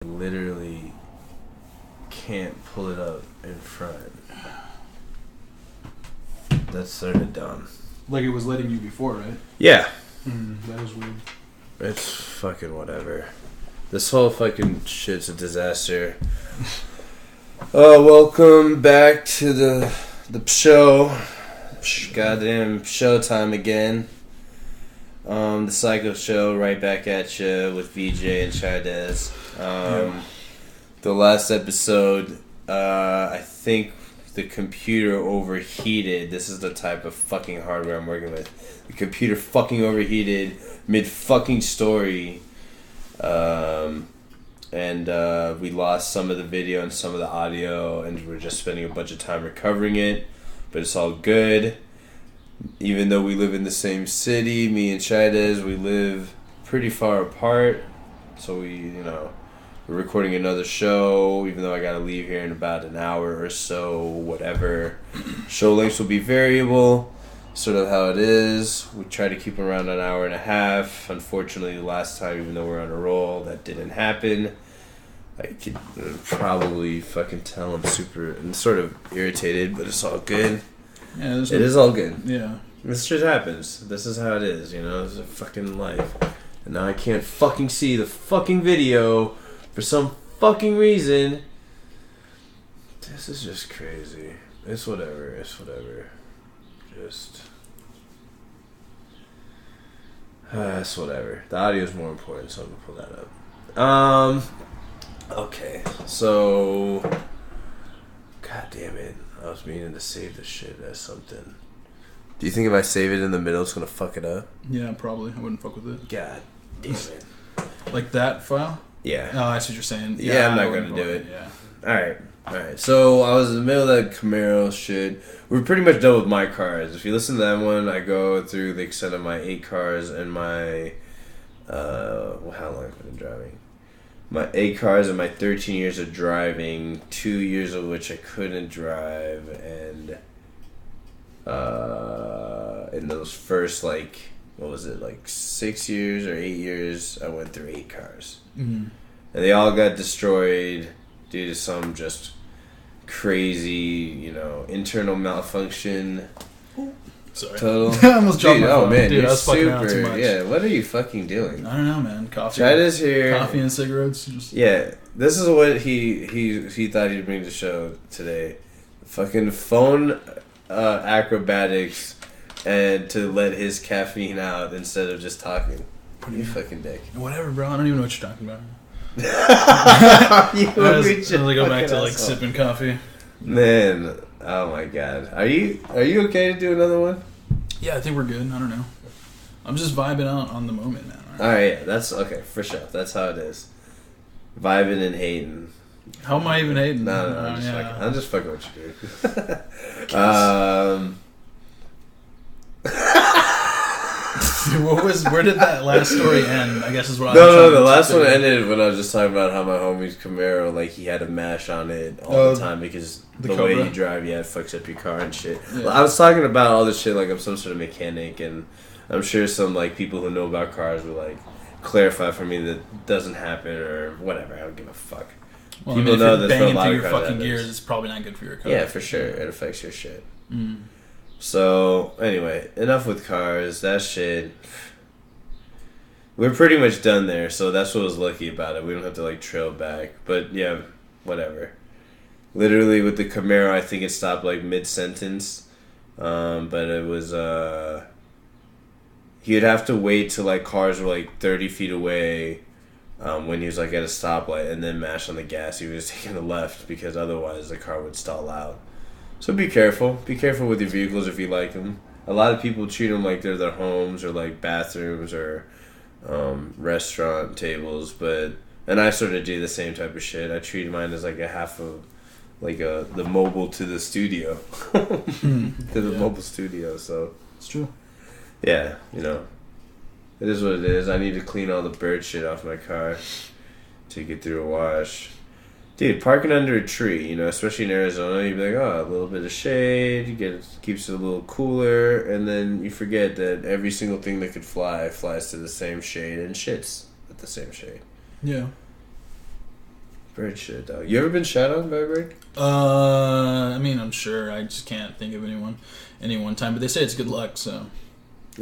Literally can't pull it up in front. That's sort of dumb. Like it was letting you before, right? Yeah. That was weird. It's fucking whatever. This whole fucking shit's a disaster. Welcome back to the Pshow. Goddamn Pshow time again. The Psycho Show right back at you with VJ and Chaidez. The last episode, I think the computer overheated. This is the type of fucking hardware I'm working with. The computer fucking overheated mid fucking story. And we lost some of the video and some of the audio, and we're just spending a bunch of time recovering it. But it's all good. Even though we live in the same city, me and Chaidez, we live pretty far apart. So we're recording another show, even though I gotta leave here in about an hour or so, whatever. Show lengths will be variable, sort of how it is. We try to keep them around an hour and a half. Unfortunately, the last time, even though we're on a roll, that didn't happen. I could probably fucking tell I'm super and sort of irritated, but it's all good. Yeah, it is all good. Yeah. This shit happens. This is how it is, This is a fucking life. And now I can't fucking see the fucking video for some fucking reason. This is just crazy. It's whatever. Just... it's whatever. The audio is more important, so I'm gonna pull that up. Okay. So... God damn it. I was meaning to save this shit as something. Do you think if I save it in the middle, it's gonna fuck it up? Yeah, probably. I wouldn't fuck with it. God damn it. Like that file? Yeah. Oh, I see what you're saying. Yeah, I'm not gonna do it. Yeah. Alright. So, I was in the middle of that Camaro shit. We're pretty much done with my cars. If you listen to that one, I go through the extent of my 8 cars and my... how long have I been driving? My 8 cars and my 13 years of driving, 2 years of which I couldn't drive, and in those first, 6 years or 8 years, I went through 8 cars. Mm-hmm. And they all got destroyed due to some just crazy, internal malfunction. Sorry. Total. I almost dropped my phone. Oh man, dude, I was fucking super, around too much. Yeah, what are you fucking doing? I don't know, man. Coffee. Chaidez here. Coffee and cigarettes. Just... Yeah, this is what he thought he'd bring to the show today. Fucking phone acrobatics and to let his caffeine out instead of just talking. You fucking dick. Whatever, bro. I don't even know what you're talking about. As I go back to sipping coffee. Man, oh my god. Are you okay to do another one? Yeah, I think we're good. I don't know. I'm just vibing out on the moment, man. Alright, yeah, that's okay, for sure. That's how it is. Vibing and hating. How am I even hating? No, I'm just fucking with you, dude. Where did that last story end? I guess is what the last one ended when I was just talking about how my homie's Camaro, he had a mash on it all the time because the way you drive, it fucks up your car and shit. Yeah. I was talking about all this shit like I'm some sort of mechanic, and I'm sure some people who know about cars will clarify for me that doesn't happen or whatever. I don't give a fuck. Well, people know that for a lot of cars, your fucking gears, it's probably not good for your car. Yeah, for sure, it affects your shit. Mm. So, anyway, enough with cars. That shit... We're pretty much done there, so that's what was lucky about it. We don't have to, trail back. But, yeah, whatever. Literally, with the Camaro, I think it stopped, mid-sentence. But it was, he'd have to wait till, cars were, 30 feet away when he was, at a stoplight and then mash on the gas. He was taking the left because otherwise the car would stall out. So be careful. Be careful with your vehicles if you like them. A lot of people treat them like they're their homes or bathrooms or restaurant tables, and I sort of do the same type of shit. I treat mine as a half of the mobile to the studio, to the mobile studio. So it's true. Yeah, it is what it is. I need to clean all the bird shit off my car to get through a wash. Dude, parking under a tree, especially in Arizona, you'd be like, a little bit of shade, keeps it a little cooler, and then you forget that every single thing that could fly flies to the same shade and shits at the same shade. Yeah. Bird shit, dog. You ever been shot on by a bird? I mean, I'm sure. I just can't think of any one time. But they say it's good luck, so.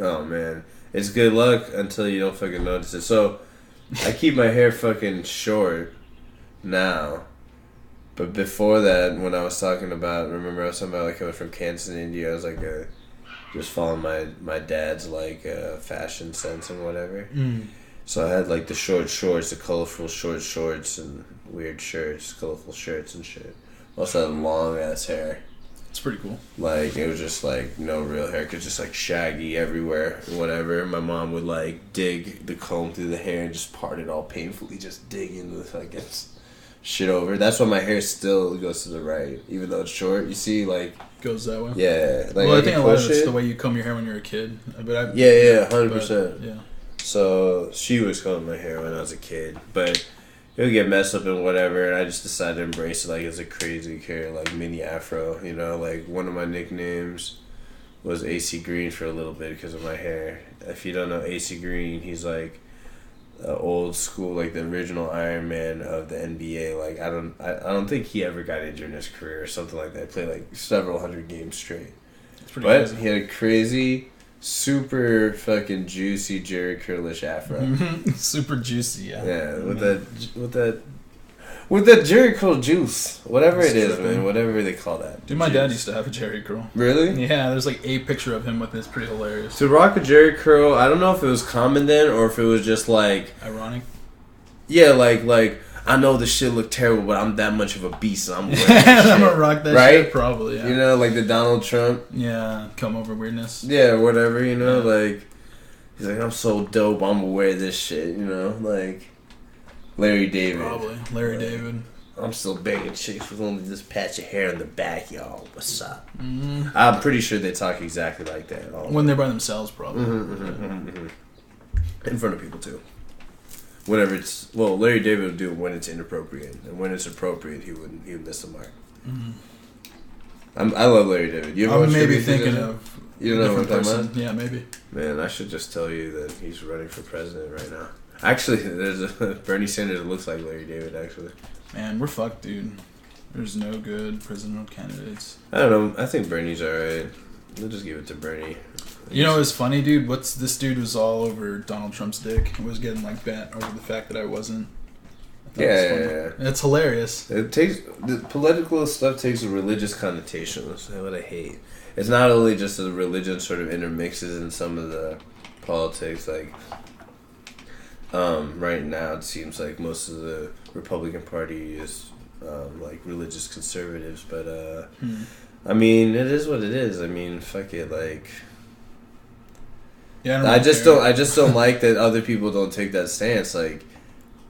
Oh, man. It's good luck until you don't fucking notice it. So, I keep my hair fucking short now. But before that, when I was talking about, remember I was talking about, like, I was from Kansas, India. I was, like, just following my dad's, like, fashion sense and whatever. So I had, like, the short shorts, the colorful short shorts and weird shirts, colorful shirts and shit. Also had long-ass hair. It's pretty cool. Like, it was just, like, no real hair, just, like, shaggy everywhere, whatever. My mom would, like, dig the comb through the hair and just part it all painfully, just dig into the, like, shit over. That's why my hair still goes to the right, even though it's short. You see, like... Goes that way? Yeah. Like, well, I think a lot of it's the way you comb your hair when you're a kid. But yeah, 100%. Yeah. So, she was combing my hair when I was a kid, but... It would get messed up and whatever, and I just decided to embrace it, like, as a crazy hair, like, mini afro, you know? Like, one of my nicknames was AC Green for a little bit because of my hair. If you don't know AC Green, he's, like, old school, like, the original Iron Man of the NBA. Like, I don't think he ever got injured in his career or something like that. He played, like, several hundred games straight. That's pretty crazy. He had a crazy... super fucking juicy Jerry Curlish afro. Super juicy, yeah. Yeah, with that Jerry curl juice, whatever it is, man, whatever they call that. Dude, my dad used to have a Jerry curl. Really? Yeah, there's like a picture of him with it. It's pretty hilarious. To rock a Jerry curl, I don't know if it was common then or if it was just like ironic. Yeah, like. I know this shit look terrible, but I'm that much of a beast, and I'm wearing I'm gonna rock that shit, probably, yeah. You know, like the Donald Trump. Yeah, come over weirdness. Yeah, whatever, you know, like, he's like, I'm so dope, I'm gonna wear this shit, you know, like, Larry David. Probably, Larry David. I'm still banging chicks with only this patch of hair in the back, y'all, what's up? Mm-hmm. I'm pretty sure they talk exactly like that. When they're by themselves, probably. In front of people, too. Whenever it's... Well, Larry David would do it when it's inappropriate. And when it's appropriate, he would miss the mark. Mm-hmm. I love Larry David. You ever I'm maybe thinking of... You don't know what I'm talking about? Yeah, maybe. Man, I should just tell you that he's running for president right now. Actually, there's a Bernie Sanders that looks like Larry David, actually. Man, we're fucked, dude. There's no good presidential candidates. I don't know. I think Bernie's alright. We'll just give it to Bernie. You know what's funny, dude? This dude was all over Donald Trump's dick. It was getting like bent over the fact that I wasn't. Yeah. It's hilarious. The political stuff takes a religious connotation. That's what I hate. It's not only just the religion sort of intermixes in some of the politics. Like, right now it seems like most of the Republican Party is like religious conservatives, but I mean, it is what it is. I mean, fuck it, like. Yeah, I just don't like that other people don't take that stance. Like,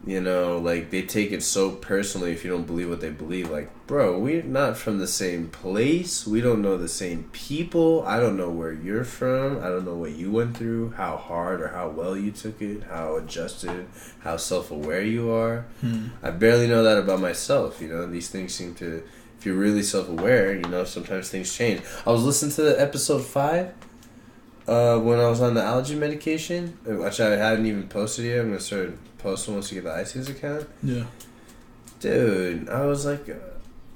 you know, like they take it so personally if you don't believe what they believe. Like, bro, we're not from the same place. We don't know the same people. I don't know where you're from. I don't know what you went through, how hard or how well you took it, how adjusted, how self-aware you are. I barely know that about myself. You know, these things seem to, if you're really self-aware, you know, sometimes things change. I was listening to the episode 5. When I was on the allergy medication, which I hadn't even posted yet. I'm going to start posting once you get the iTunes account. Yeah. Dude, I was like,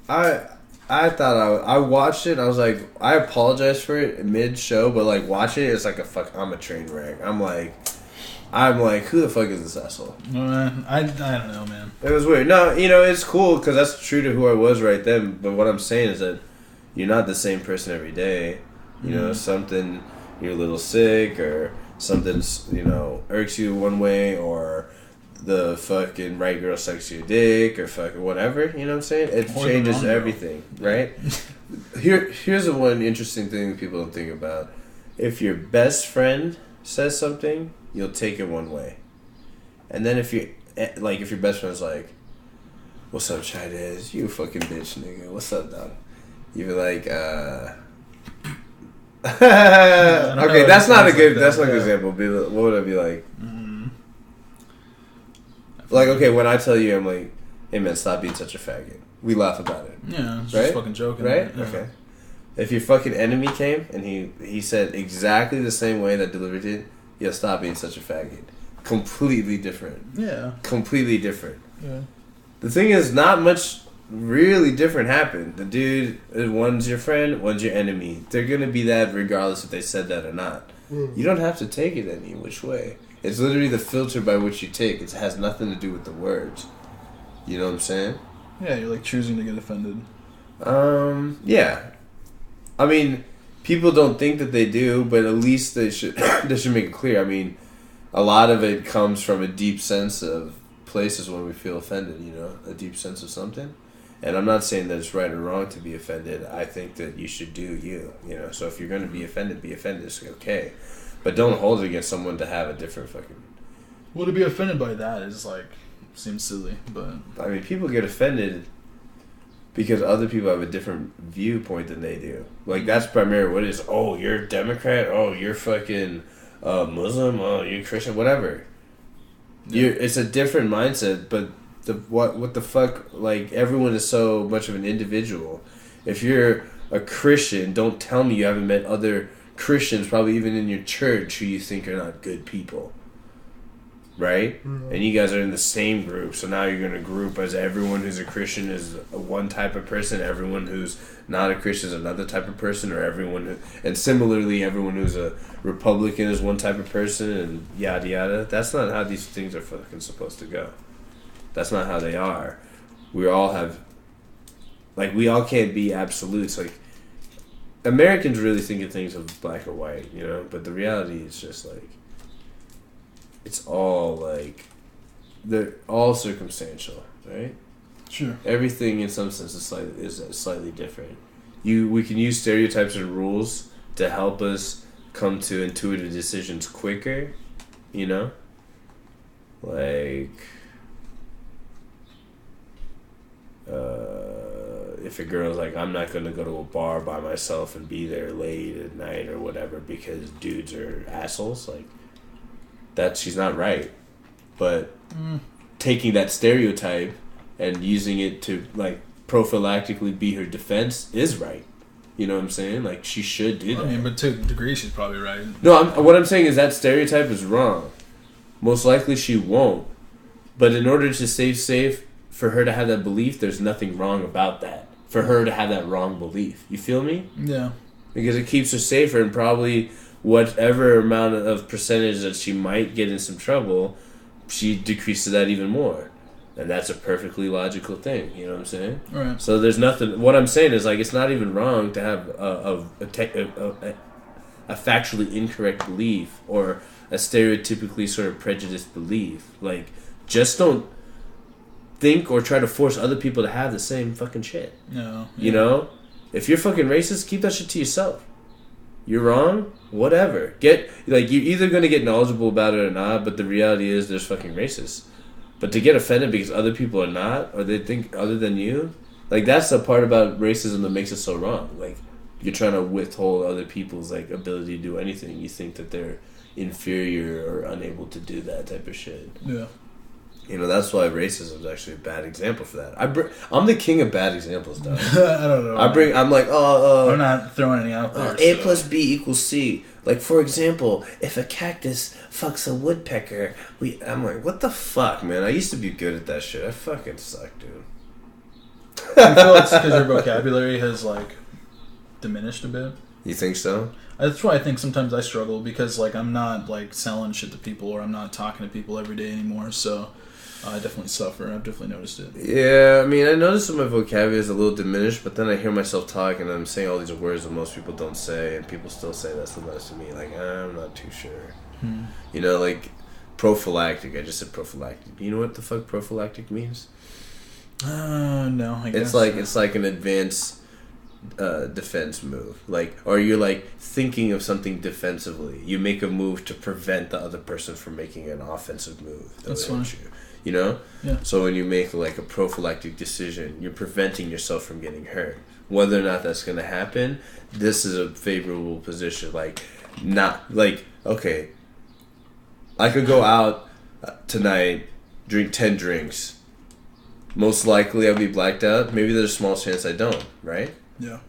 I thought I watched it, and I was like, I apologize for it mid-show, but like watching it, it's like I'm a train wreck. I'm like, who the fuck is this asshole? I don't know, man. It was weird. No, you know, it's cool, because that's true to who I was right then, but what I'm saying is that you're not the same person every day. You know, something... You're a little sick, or something's, you know, irks you one way, or the fucking right girl sucks your dick, or fucking whatever, you know what I'm saying? It changes everything, right? Here's the one interesting thing that people don't think about. If your best friend says something, you'll take it one way. And then if your best friend's like, what's up, Chaidez? You fucking bitch, nigga. What's up, dog? You be like, okay, that's not a good example. What would I be like? Like, okay, when I tell you, I'm like, hey man, stop being such a faggot. We laugh about it. Yeah, it's just fucking joking. Right? Yeah. Okay. If your fucking enemy came and he said exactly the same way that delivered it, you'll stop being such a faggot. Completely different. Yeah. Completely different. Yeah. The thing is, not much really different happened. The dude, one's your friend, one's your enemy. They're gonna be that regardless if they said that or not. You don't have to take it any which way. It's literally the filter by which you take. It has nothing to do with the words. You know what I'm saying? Yeah, you're like choosing to get offended. Yeah. I mean, people don't think that they do, but at least they should make it clear. I mean, a lot of it comes from a deep sense of places when we feel offended, you know, a deep sense of something. And I'm not saying that it's right or wrong to be offended. I think that you should do you, you know. So if you're going to be offended, it's okay. But don't hold it against someone to have a different fucking... Well, to be offended by that is like, seems silly, but... I mean, people get offended because other people have a different viewpoint than they do. Like, that's primarily what it is. Oh, you're a Democrat? Oh, you're fucking Muslim? Oh, you're Christian? Whatever. Yeah. It's a different mindset, but what the fuck? Like, everyone is so much of an individual. If you're a Christian, don't tell me you haven't met other Christians, probably even in your church, who you think are not good people. Right? Mm-hmm. And you guys are in the same group, so now you're going to group as everyone who's a Christian is one type of person, everyone who's not a Christian is another type of person, or and similarly, everyone who's a Republican is one type of person, and yada yada. That's not how these things are fucking supposed to go. That's not how they are. We all have, like, we all can't be absolutes. Like, Americans really think of things of black or white, you know, but the reality is just like, it's all like, they're all circumstantial, right? Sure. Everything in some sense is slightly different. We can use stereotypes and rules to help us come to intuitive decisions quicker, you know? Like, if a girl's like, I'm not going to go to a bar by myself and be there late at night or whatever because dudes are assholes, like, that she's not right. But taking that stereotype and using it to, like, prophylactically be her defense is right. You know what I'm saying? Like, she should do that. I mean, but to a degree, she's probably right. No, what I'm saying is that stereotype is wrong. Most likely she won't. But in order to stay safe, for her to have that belief, there's nothing wrong about that. For her to have that wrong belief. You feel me? Yeah. Because it keeps her safer, and probably whatever amount of percentage that she might get in some trouble, she decreases that even more. And that's a perfectly logical thing, you know what I'm saying? Right. So there's nothing... What I'm saying is, like, it's not even wrong to have a factually incorrect belief or a stereotypically sort of prejudiced belief. Like, just don't think or try to force other people to have the same fucking shit. No. Yeah. You know? If you're fucking racist, keep that shit to yourself. You're wrong? Whatever. You're either going to get knowledgeable about it or not, but the reality is there's fucking racists. But to get offended because other people are not, or they think other than you, like, that's the part about racism that makes it so wrong. Like, you're trying to withhold other people's, like, ability to do anything. You think that they're inferior or unable to do that type of shit. Yeah. You know, that's why racism is actually a bad example for that. I'm the king of bad examples, dog. I don't know. I'm like, I'm not throwing any out there. A plus B equals C. Like, for example, if a cactus fucks a woodpecker, I'm like, what the fuck, man? I used to be good at that shit. I fucking suck, dude. I feel it's because your vocabulary has, like, diminished a bit. You think so? That's why I think sometimes I struggle, because, like, I'm not, like, selling shit to people, or I'm not talking to people every day anymore, so I definitely suffer. I've definitely noticed it. Yeah, I mean, I noticed that my vocabulary is a little diminished, but then I hear myself talk and I'm saying all these words that most people don't say, and people still say that sometimes to me. Like, I'm not too sure. You know, like, prophylactic. I just said prophylactic. Do you know what the fuck prophylactic means? No, I guess. It's like an advanced defense move. Like, or you're, like, thinking of something defensively. You make a move to prevent the other person from making an offensive move. That's fine. You know? Yeah. So when you make, like, a prophylactic decision, you're preventing yourself from getting hurt. Whether or not that's going to happen, this is a favorable position. Like, not, like, okay, I could go out tonight, drink 10 drinks. Most likely I'll be blacked out. Maybe there's a small chance I don't, right? Yeah.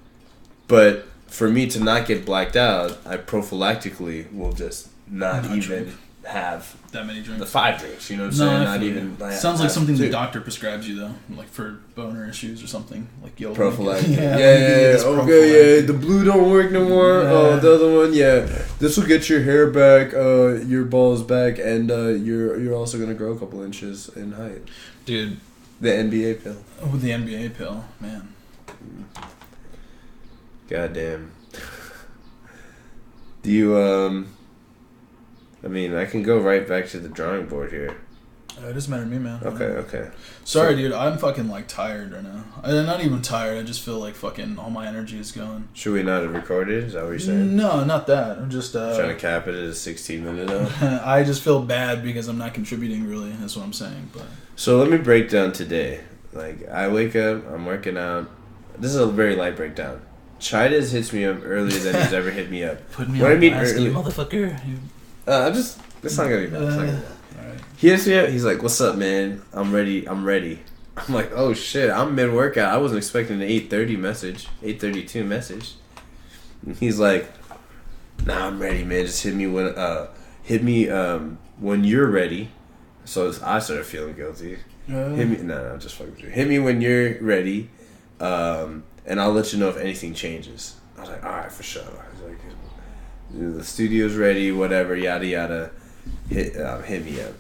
But for me to not get blacked out, I prophylactically will just not even have that many drinks. The 5 drinks, you know what I'm saying? Not even. Sounds like something the doctor prescribes you though, like for boner issues or something. Like prophylactic. Yeah. Okay, yeah. The blue don't work no more. Yeah. Oh, the other one, yeah. This will get your hair back, your balls back, and you're also gonna grow a couple inches in height. Dude, the NBA pill. Oh, the NBA pill, man. Goddamn. Do you I mean, I can go right back to the drawing board here. It doesn't matter to me, man. Okay. Sorry, dude. I'm fucking, like, tired right now. I'm not even tired. I just feel like fucking all my energy is going. Should we not have recorded? Is that what you're saying? No, not that. I'm just... trying to cap it at a 16-minute though? I just feel bad because I'm not contributing, really. That's what I'm saying. But So let me break down today. Like, I wake up, I'm working out. This is a very light breakdown. Chaidez hits me up earlier than he's ever hit me up. Put me on blast, you motherfucker. It's not gonna be bad. Right. He hits me up. He's like, "What's up, man? I'm ready. I'm like, "Oh shit! I'm mid workout. I wasn't expecting an 8:30 message, 8:32 message." And he's like, "Nah, I'm ready, man. Just hit me when you're ready." So I started feeling guilty. Hit me. No, just fucking with you. Hit me when you're ready, and I'll let you know if anything changes. I was like, "All right, for sure." I was like, "The studio's ready. Whatever. Yada yada." Hit me up.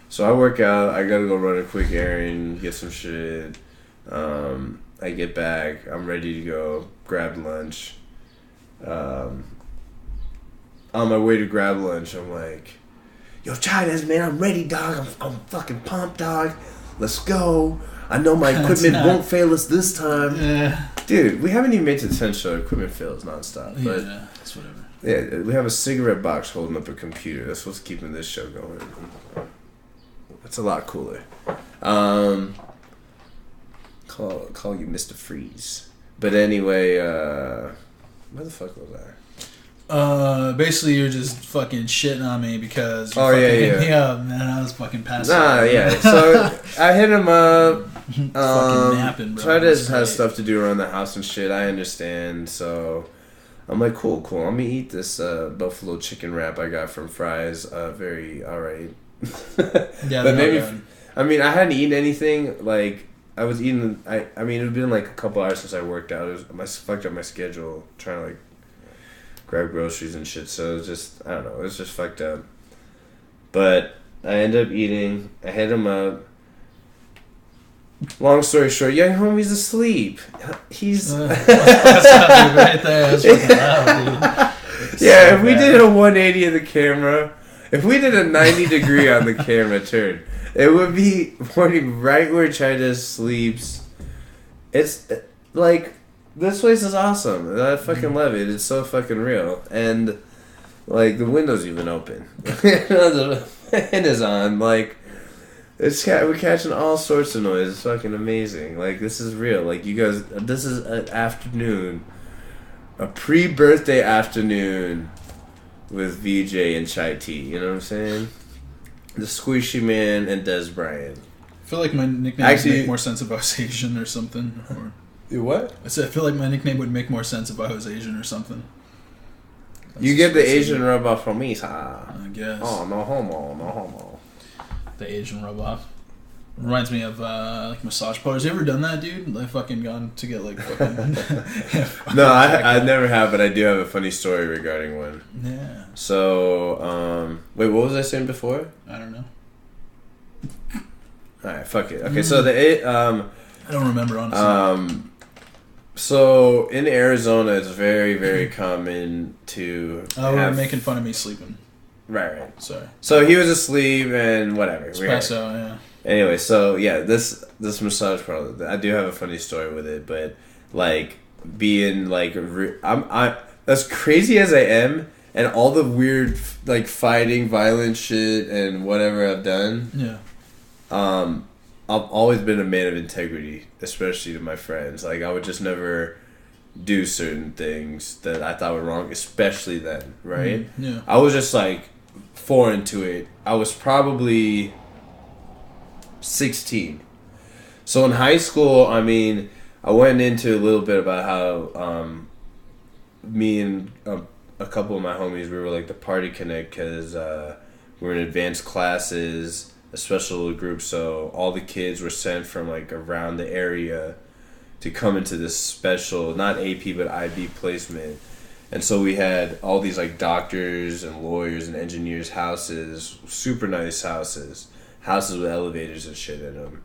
So I work out. I gotta go run a quick errand, get some shit. I get back. I'm ready to go grab lunch. On my way to grab lunch, I'm like, "Yo, Chaidez, man, I'm ready, dog. I'm fucking pumped, dog. Let's go. I know my equipment won't fail us this time." Yeah. Dude, we haven't even made it to 10 show. Equipment fails nonstop. But yeah, that's whatever. Yeah, we have a cigarette box holding up a computer. That's what's keeping this show going. It's a lot cooler. Call you Mr. Freeze. But anyway, where the fuck was I? Basically you're just fucking shitting on me because you hit me up, man. I was fucking passing. Yeah. So I hit him up. Fucking napping, bro. Chaidez has stuff to do around the house and shit. I understand. So I'm like, cool. I'm gonna eat this buffalo chicken wrap I got from Fry's. Very alright. Yeah, but maybe. I mean, I hadn't eaten anything. Like I was eating. I mean, it had been like a couple hours since I worked out. I fucked up my schedule trying to like grab groceries and shit. So it was just, I don't know. It was just fucked up. But I ended up eating. I hit him up. Long story short, young homie's asleep. He's right there. That's loud, dude. Yeah, if we did a 180 of the camera, if we did a 90 degree on the camera turn, it would be pointing right where Chaidez sleeps. It's like, this place is awesome. I fucking love it. It's so fucking real. And like the window's even open. The fan is on. Like, we're catching all sorts of noise. It's fucking amazing. Like, this is real. Like, you guys, this is an afternoon, a pre-birthday afternoon with VJ and Chai T. You know what I'm saying? The Squishy Man and Des Bryant. I feel like my nickname would make more sense if I was Asian or something. Or you what? I said I feel like my nickname would make more sense if I was Asian or something. You get the Asian rub off from me, huh? I guess. Oh, no homo. The Asian rub off. Reminds me of like massage parlors. You ever done that, dude? Like fucking gone to get like fucking. No, I never have, but I do have a funny story regarding one. Yeah. So, wait, what was I saying before? I don't know. Alright, fuck it. Okay, so I don't remember, honestly. So in Arizona, it's very, very common to. We're making fun of me sleeping. Right. Sorry. So he was asleep and whatever. Espresso, yeah. Anyway, so yeah, this massage parlor, I do have a funny story with it, but like being like, I'm as crazy as I am, and all the weird like fighting, violent shit, and whatever I've done. Yeah. I've always been a man of integrity, especially to my friends. Like, I would just never do certain things that I thought were wrong, especially then, right? Yeah. I was just like foreign to it. I was probably 16. So in high school, I mean, I went into a little bit about how me and a couple of my homies, we were like the party connect because we were in advanced classes, a special little group. So all the kids were sent from like around the area to come into this special, not AP but IB placement. And so we had all these like doctors and lawyers and engineers' houses, super nice houses with elevators and shit in them,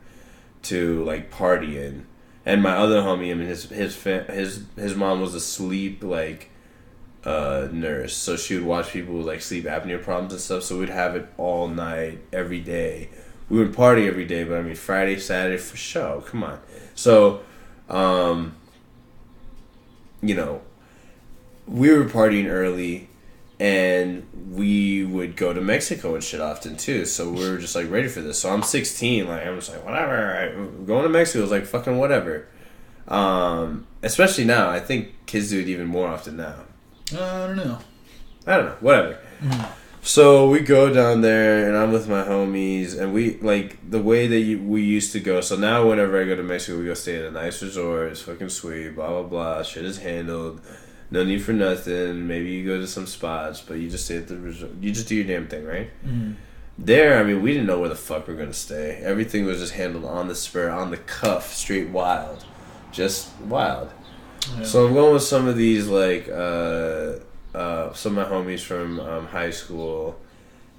to like party in. And my other homie, I mean, his mom was a sleep like nurse, so she would watch people with like sleep apnea problems and stuff. So we'd have it all night, every day. We would party every day, but I mean Friday, Saturday for sure. Come on. So, you know, we were partying early, and we would go to Mexico and shit often too. So we were just like ready for this. So I'm 16, like I'm just like whatever. I'm going to Mexico is like fucking whatever. Especially now, I think kids do it even more often now. I don't know. Whatever. Mm-hmm. So we go down there, and I'm with my homies, and we like the way that we used to go. So now, whenever I go to Mexico, we go stay at a nice resort. It's fucking sweet. Blah blah blah. Shit is handled. No need for nothing. Maybe you go to some spots, but you just stay at the resort. You just do your damn thing, right? Mm-hmm. There, I mean, we didn't know where the fuck we were gonna stay. Everything was just handled on the spur, on the cuff, straight wild, just wild. Yeah. So I'm going with some of these like some of my homies from high school,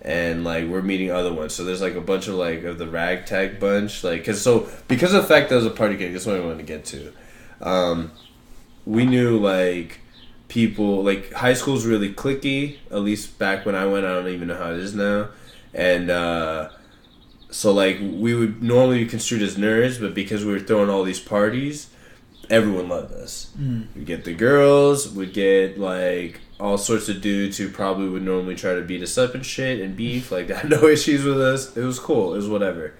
and like we're meeting other ones. So there's like a bunch of like of the ragtag bunch, like because of the fact that it was a party gang. That's what I wanted to get to. We knew like people, like high school's really cliquey, at least back when I went. I don't even know how it is now. And so like we would normally be construed as nerds, but because we were throwing all these parties, everyone loved us. We'd get the girls, we'd get like all sorts of dudes who probably would normally try to beat us up and shit and beef, like had no issues with us. It was cool, it was whatever.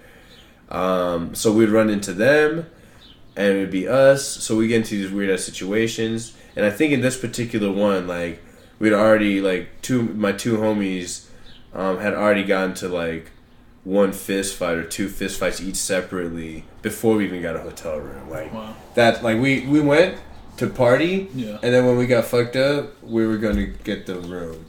So we'd run into them, and it would be us. So we get into these weird ass situations. And I think in this particular one, like, we'd already, like, my two homies had already gotten to, like, one fist fight or two fist fights each separately before we even got a hotel room. Like, wow. That, like, we went to party, yeah. And then when we got fucked up, we were going to get the room.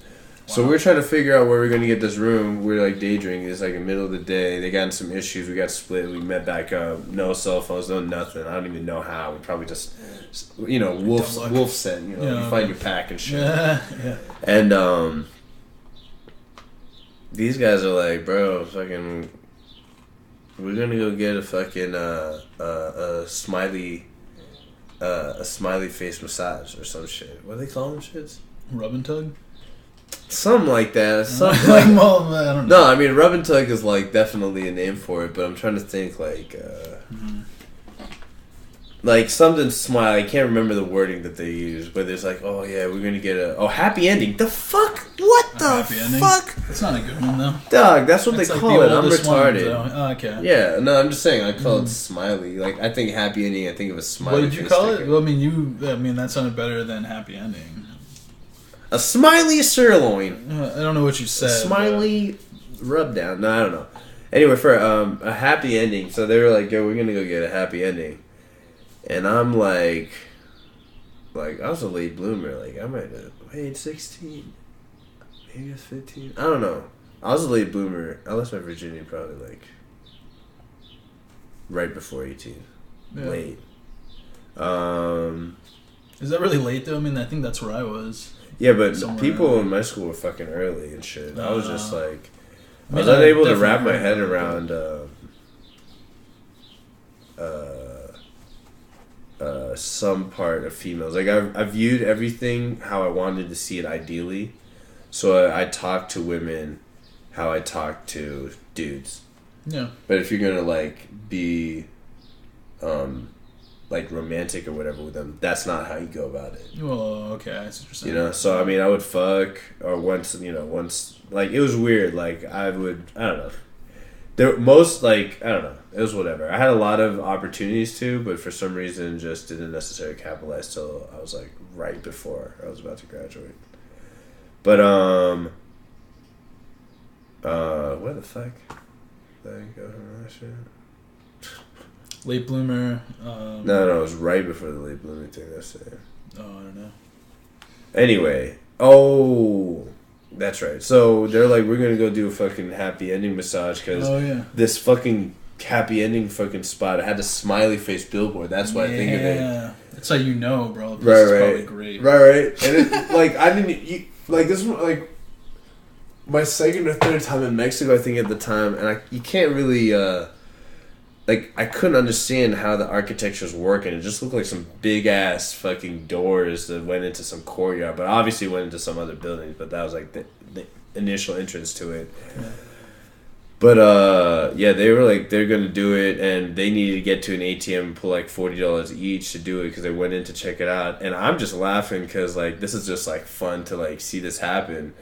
Wow. So we were trying to figure out where we are going to get this room. We were, like, day drinking. It's, like, in the middle of the day. They got in some issues. We got split. We met back up. No cell phones, no nothing. I don't even know how. We probably just... You know, wolf scent. You know, yeah, you find your pack and shit. Yeah. And these guys are like, bro, fucking, we're gonna go get a fucking a smiley face massage or some shit. What do they call them shits? Rub and tug. Something like that. Something like, well, I don't know. No, I mean rub and tug is like definitely a name for it, but I'm trying to think like. Like something smile. I can't remember the wording that they use, but there's like, oh yeah, we're gonna get happy ending. The fuck? What the fuck? That's not a good one though. Dog, that's what they call it. I'm retarded. Oh, okay. Yeah, no, I'm just saying. I call it smiley. Like I think happy ending. I think of a smiley. What did you call it? Well, I mean, that sounded better than happy ending. A smiley sirloin. I don't know what you said. A smiley rub down. No, I don't know. Anyway, for a happy ending. So they were like, yo, we're gonna go get a happy ending. And I'm like I was a late bloomer. Like, I might have age 16. Maybe I was 15. I don't know. I was a late bloomer. I lost my virginity probably, like, right before 18. Yeah. Late. Is that really late, though? I mean, I think that's where I was. Yeah, but people in my school were fucking early and shit. I was just, like... I was unable to wrap my head around... some part of females. Like I viewed everything how I wanted to see it ideally, so I talk to women how I talk to dudes. Yeah. But if you're gonna like be, like romantic or whatever with them, that's not how you go about it. Well, okay, I see what you're saying. You know, so I mean, I would fuck or once like it was weird. Like I don't know. There most like I don't know. It was whatever. I had a lot of opportunities to, but for some reason just didn't necessarily capitalize till I was like right before I was about to graduate. But where the fuck did I go from that shit? Late bloomer. No, it was right before the late bloomer thing. That's it. Oh, I don't know. Anyway, That's right. So they're like, we're gonna go do a fucking happy ending massage because this fucking happy ending fucking spot. I had a smiley face billboard. That's why I think of it. Yeah, that's how you know, bro. This is probably great. Right. And it, like I didn't like this was like my second or third time in Mexico. I think at the time, and you can't really like I couldn't understand how the architecture was working. It just looked like some big ass fucking doors that went into some courtyard, but obviously went into some other buildings. But that was like the initial entrance to it. Yeah. But they were like they're gonna do it, and they needed to get to an ATM and pull like $40 each to do it because they went in to check it out. And I'm just laughing because like this is just like fun to like see this happen,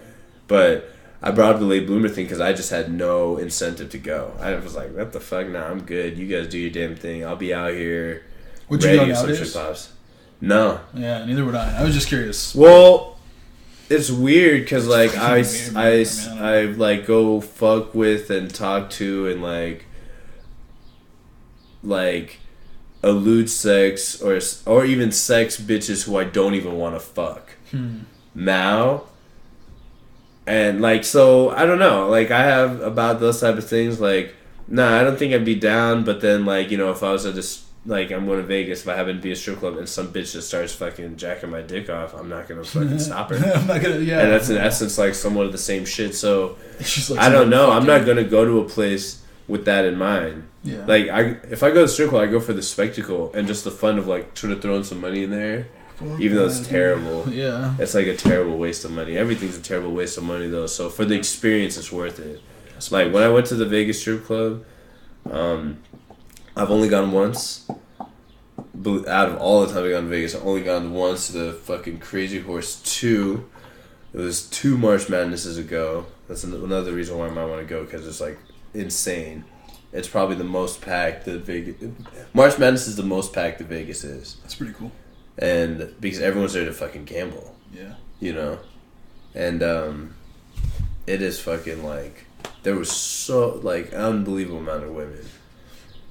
but I brought up the late bloomer thing because I just had no incentive to go. I was like, what the fuck? Nah, I'm good. You guys do your damn thing. I'll be out here. Would you go nowadays? No. Yeah, neither would I. I was just curious. Well, it's weird because like I like go fuck with and talk to and like elude sex or even sex bitches who I don't even want to fuck. Now. And, like, so, I don't know. Like, I have about those type of things, like, nah, I don't think I'd be down, but then, like, you know, if I was at this, like, I'm going to Vegas, if I happen to be a strip club and some bitch just starts fucking jacking my dick off, I'm not going to fucking stop her. I'm not going to, yeah. And that's, in essence, like, somewhat of the same shit, so, like I don't know. I'm not going to go to a place with that in mind. Yeah. Like, if I go to the strip club, I go for the spectacle and just the fun of, like, sort of throwing some money in there. Even though it's terrible. Yeah. It's like a terrible waste of money. Everything's a terrible waste of money, though. So for the experience, it's worth it. Like, when I went to the Vegas strip club, I've only gone once. Out of all the time I've gone to Vegas, I've only gone once to the fucking Crazy Horse 2. It was 2 March Madnesses ago. That's another reason why I might want to go, because it's, like, insane. It's probably the most packed that Vegas... March Madness is the most packed that Vegas is. That's pretty cool. And because everyone's there to fucking gamble. Yeah. You know? And it is fucking like there was so like an unbelievable amount of women.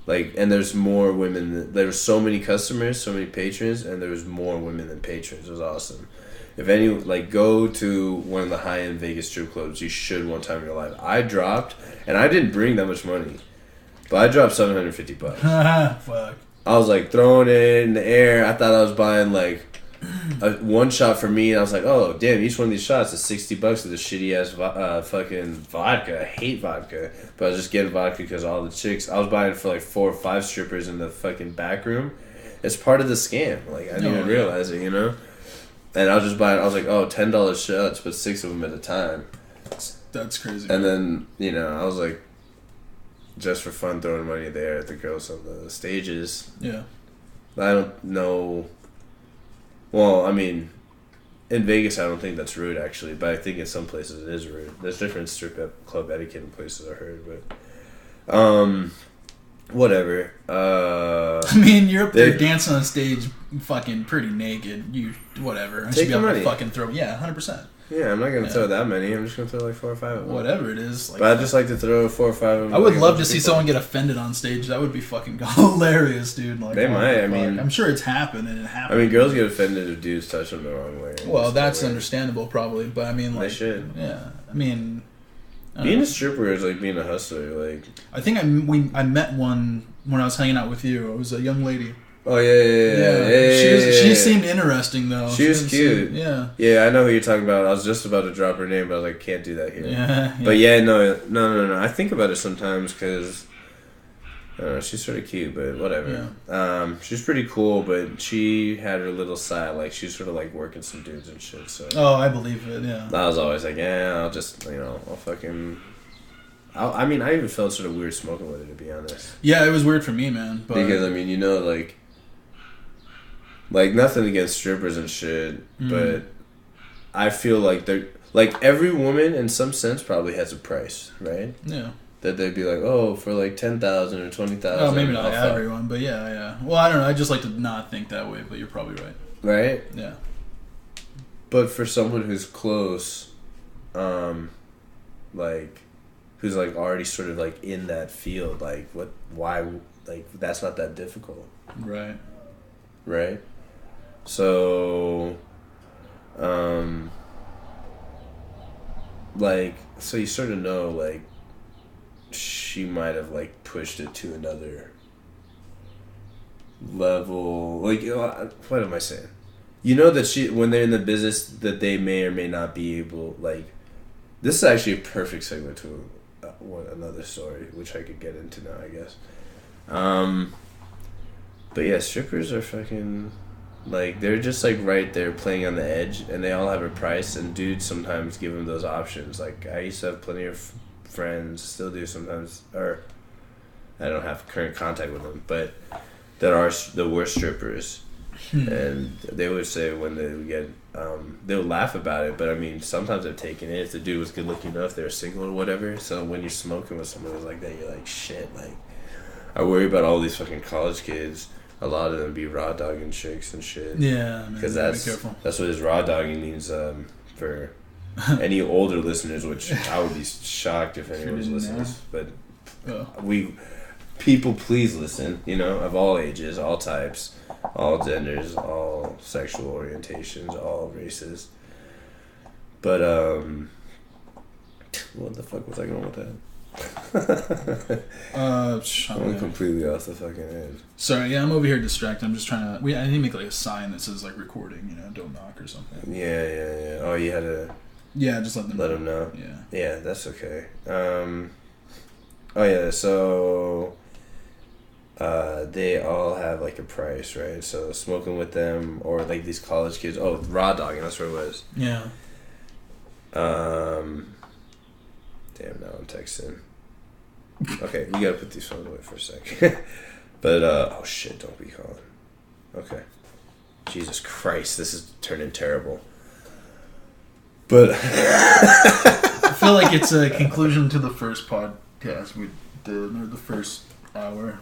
Like, and there's more women there were so many customers, so many patrons, and there was more women than patrons. It was awesome. If any like go to one of the high end Vegas strip clubs, you should one time in your life. I dropped and I didn't bring that much money. But I dropped $750. Fuck. I was like throwing it in the air. I thought I was buying like one shot for me, and I was like, "Oh damn! Each one of these shots is $60 with this shitty ass fucking vodka. I hate vodka, but I was just getting vodka because all the chicks. I was buying it for like 4 or 5 strippers in the fucking back room. It's part of the scam. Like I didn't even realize it, you know. And I was just buying. I was like, "Oh, $10 shots, but 6 of them at a time." That's crazy. And then I was like, just for fun, throwing money there at the girls on the stages. Yeah. I don't know. Well, I mean, in Vegas, I don't think that's rude, actually. But I think in some places it is rude. There's different strip club etiquette in places, I heard. But, whatever. I mean, you're up there dancing on stage fucking pretty naked. Whatever. I should be able to fucking throw... Yeah, 100%. Yeah, I'm not going to throw that many. I'm just going to throw like 4 or 5 of them. Whatever it is. Like, but I just like to throw 4 or 5 of them. I would love to see someone get offended on stage. That would be fucking hilarious, dude. Like, they might. I mean... I'm sure it's happened and it happened. I mean, girls get offended if dudes touch them the wrong way. Well, that's understandable probably. But I mean, like... They should. Yeah. I mean... Being a stripper is like being a hustler. Like I think I met one when I was hanging out with you. It was a young lady. Oh yeah. She seemed interesting though. She was cute. Yeah. Yeah, I know who you're talking about. I was just about to drop her name, but I was like, can't do that here. Yeah. But yeah, no. I think about it sometimes because I don't know. She's sort of cute, but whatever. Yeah. She's pretty cool, but she had her little side. Like she's sort of like working some dudes and shit. So. Oh, I believe it. Yeah. I was always like, I'll just I'll fucking. I mean, I even felt sort of weird smoking with her, to be honest. Yeah, it was weird for me, man. But... Because I mean, like nothing against strippers and shit, but I feel like they're like every woman in some sense probably has a price, right? Yeah. That they'd be like, oh, for like 10,000 or 20,000. Oh, maybe not everyone, but yeah. Well, I don't know. I just like to not think that way, but you're probably right. Right? Yeah. But for someone who's close, like, who's like already sort of like in that field, like, why, like, that's not that difficult. Right. Right? So, like, so you sort of know, like, she might have, like, pushed it to another level. Like, what am I saying? You know that when they're in the business, that they may or may not be able, like, this is actually a perfect segue to another story, which I could get into now, I guess. But yeah, strippers are fucking, like, they're just, like, right there playing on the edge, and they all have a price, and dudes sometimes give them those options. Like, I used to have plenty of friends, still do sometimes, or I don't have current contact with them, but that are the worst strippers. And they would say when they would get, they would laugh about it, but I mean, sometimes I've taken it if the dude was good looking enough, they were single or whatever. So when you're smoking with someone who's like that, you're like, shit, like, I worry about all these fucking college kids. A lot of them be raw dogging chicks and shit. Yeah, because that's what his raw dogging means for any older listeners, which I would be shocked if anyone's listening. But people, please listen. You know, of all ages, all types, all genders, all sexual orientations, all races. But what the fuck was I going with that? I'm completely off the fucking edge. Sorry, yeah, I'm over here distracted. I'm just trying to. I need to make like a sign that says like recording, you know, don't knock or something. Yeah. Oh, you had to. Yeah, just let them know. Yeah. Yeah, that's okay. Oh yeah, so they all have like a price, right? So smoking with them or like these college kids. Oh, raw dogging. That's where it was. Yeah. Damn, now I'm texting. Okay, you gotta put these phones away for a sec. But, oh shit, don't be calling. Okay. Jesus Christ, this is turning terrible. But I feel like it's a conclusion to the first podcast we did, or the first hour.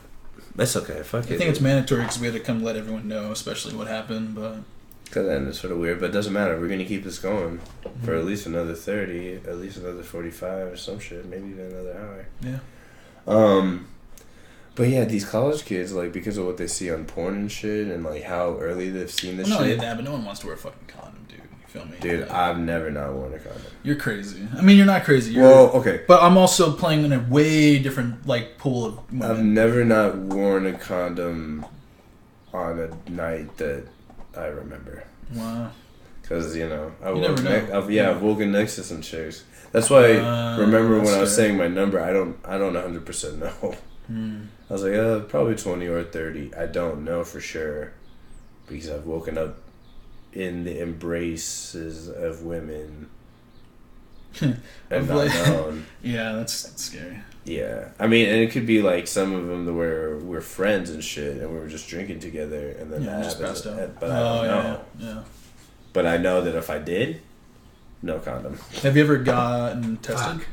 That's okay, fuck it. I think it's mandatory because we had to come let everyone know, especially what happened, but... Because then it's sort of weird, but it doesn't matter. We're going to keep this going for at least another 30, at least another 45 or some shit, maybe even another hour. Yeah. But yeah, these college kids, like, because of what they see on porn and shit, and like how early they've seen this shit. No, yeah, but no one wants to wear a fucking condom, dude. You feel me? Dude, I've never not worn a condom. You're crazy. I mean, you're not crazy. Okay. But I'm also playing in a way different, like, pool of women. I've never not worn a condom on a night that I remember. Wow. Because, you know, I've woken next to some chicks. That's why I remember when I was saying my number, I don't 100% know. I was like, probably 20 or 30. I don't know for sure because I've woken up in the embraces of women and not known. Yeah, that's scary. Yeah. I mean, and it could be like some of them where we're friends and shit and we were just drinking together and then that just happens. Passed out. But I don't know. Yeah. But I know that if I did, no condom. Have you ever gotten tested?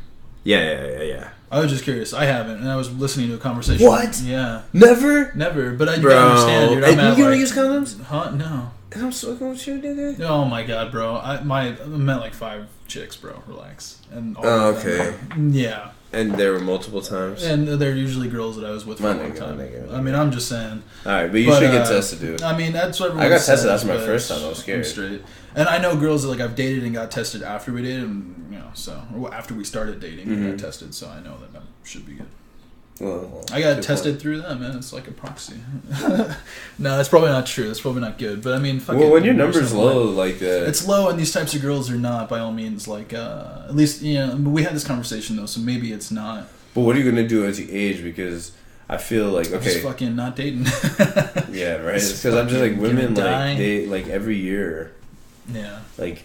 Yeah. I was just curious. I haven't, and I was listening to a conversation. What? Yeah. Never? But I don't understand, dude. You don't use condoms? Huh? No. And I'm smoking with you, nigga? Oh my god, bro. I met like 5 chicks, bro. Relax. And all okay. Yeah. And there were multiple times? And they're usually girls that I was with for a long time. I mean, I'm just saying. Alright, but you should get tested, dude. I mean, that's what I got tested after my first time. I was scared. I'm straight. And I know girls that like I've dated and got tested after we dated, and you know, or after we started dating and got tested. So I know that should be good. Well, I got tested through them, man. It's like a proxy. No, that's probably not true. That's probably not good. But I mean, when your number's low like that, it's low, and these types of girls are not, by all means, like at least we had this conversation though, so maybe it's not. But what are you gonna do as you age? Because I feel like I'm just fucking not dating. Yeah, right. It's because I'm just like women like they like every year. Yeah. Like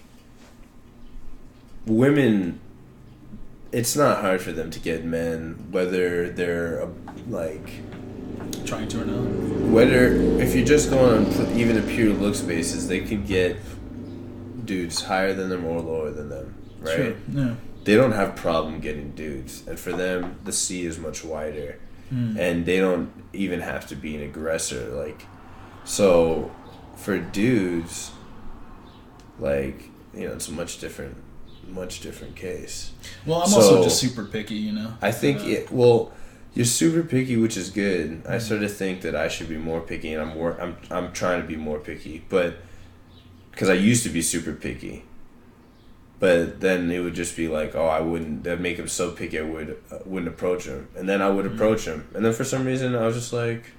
women, it's not hard for them to get men, whether they're like trying to or not. Whether if you just go on even a pure looks basis, they could get dudes higher than them or lower than them, right? Sure. Yeah. They don't have problem getting dudes, and for them, the sea is much wider, and they don't even have to be an aggressor. Like, so for dudes, like, you know, it's a much different case. Well, I'm also just super picky, you know. I think you're super picky, which is good. I sort of think that I should be more picky, and I'm trying to be more picky, but because I used to be super picky, But then it would just be like, oh, I wouldn't. That'd make him so picky, I wouldn't approach him. And then I would approach him. And then for some reason, I was just like,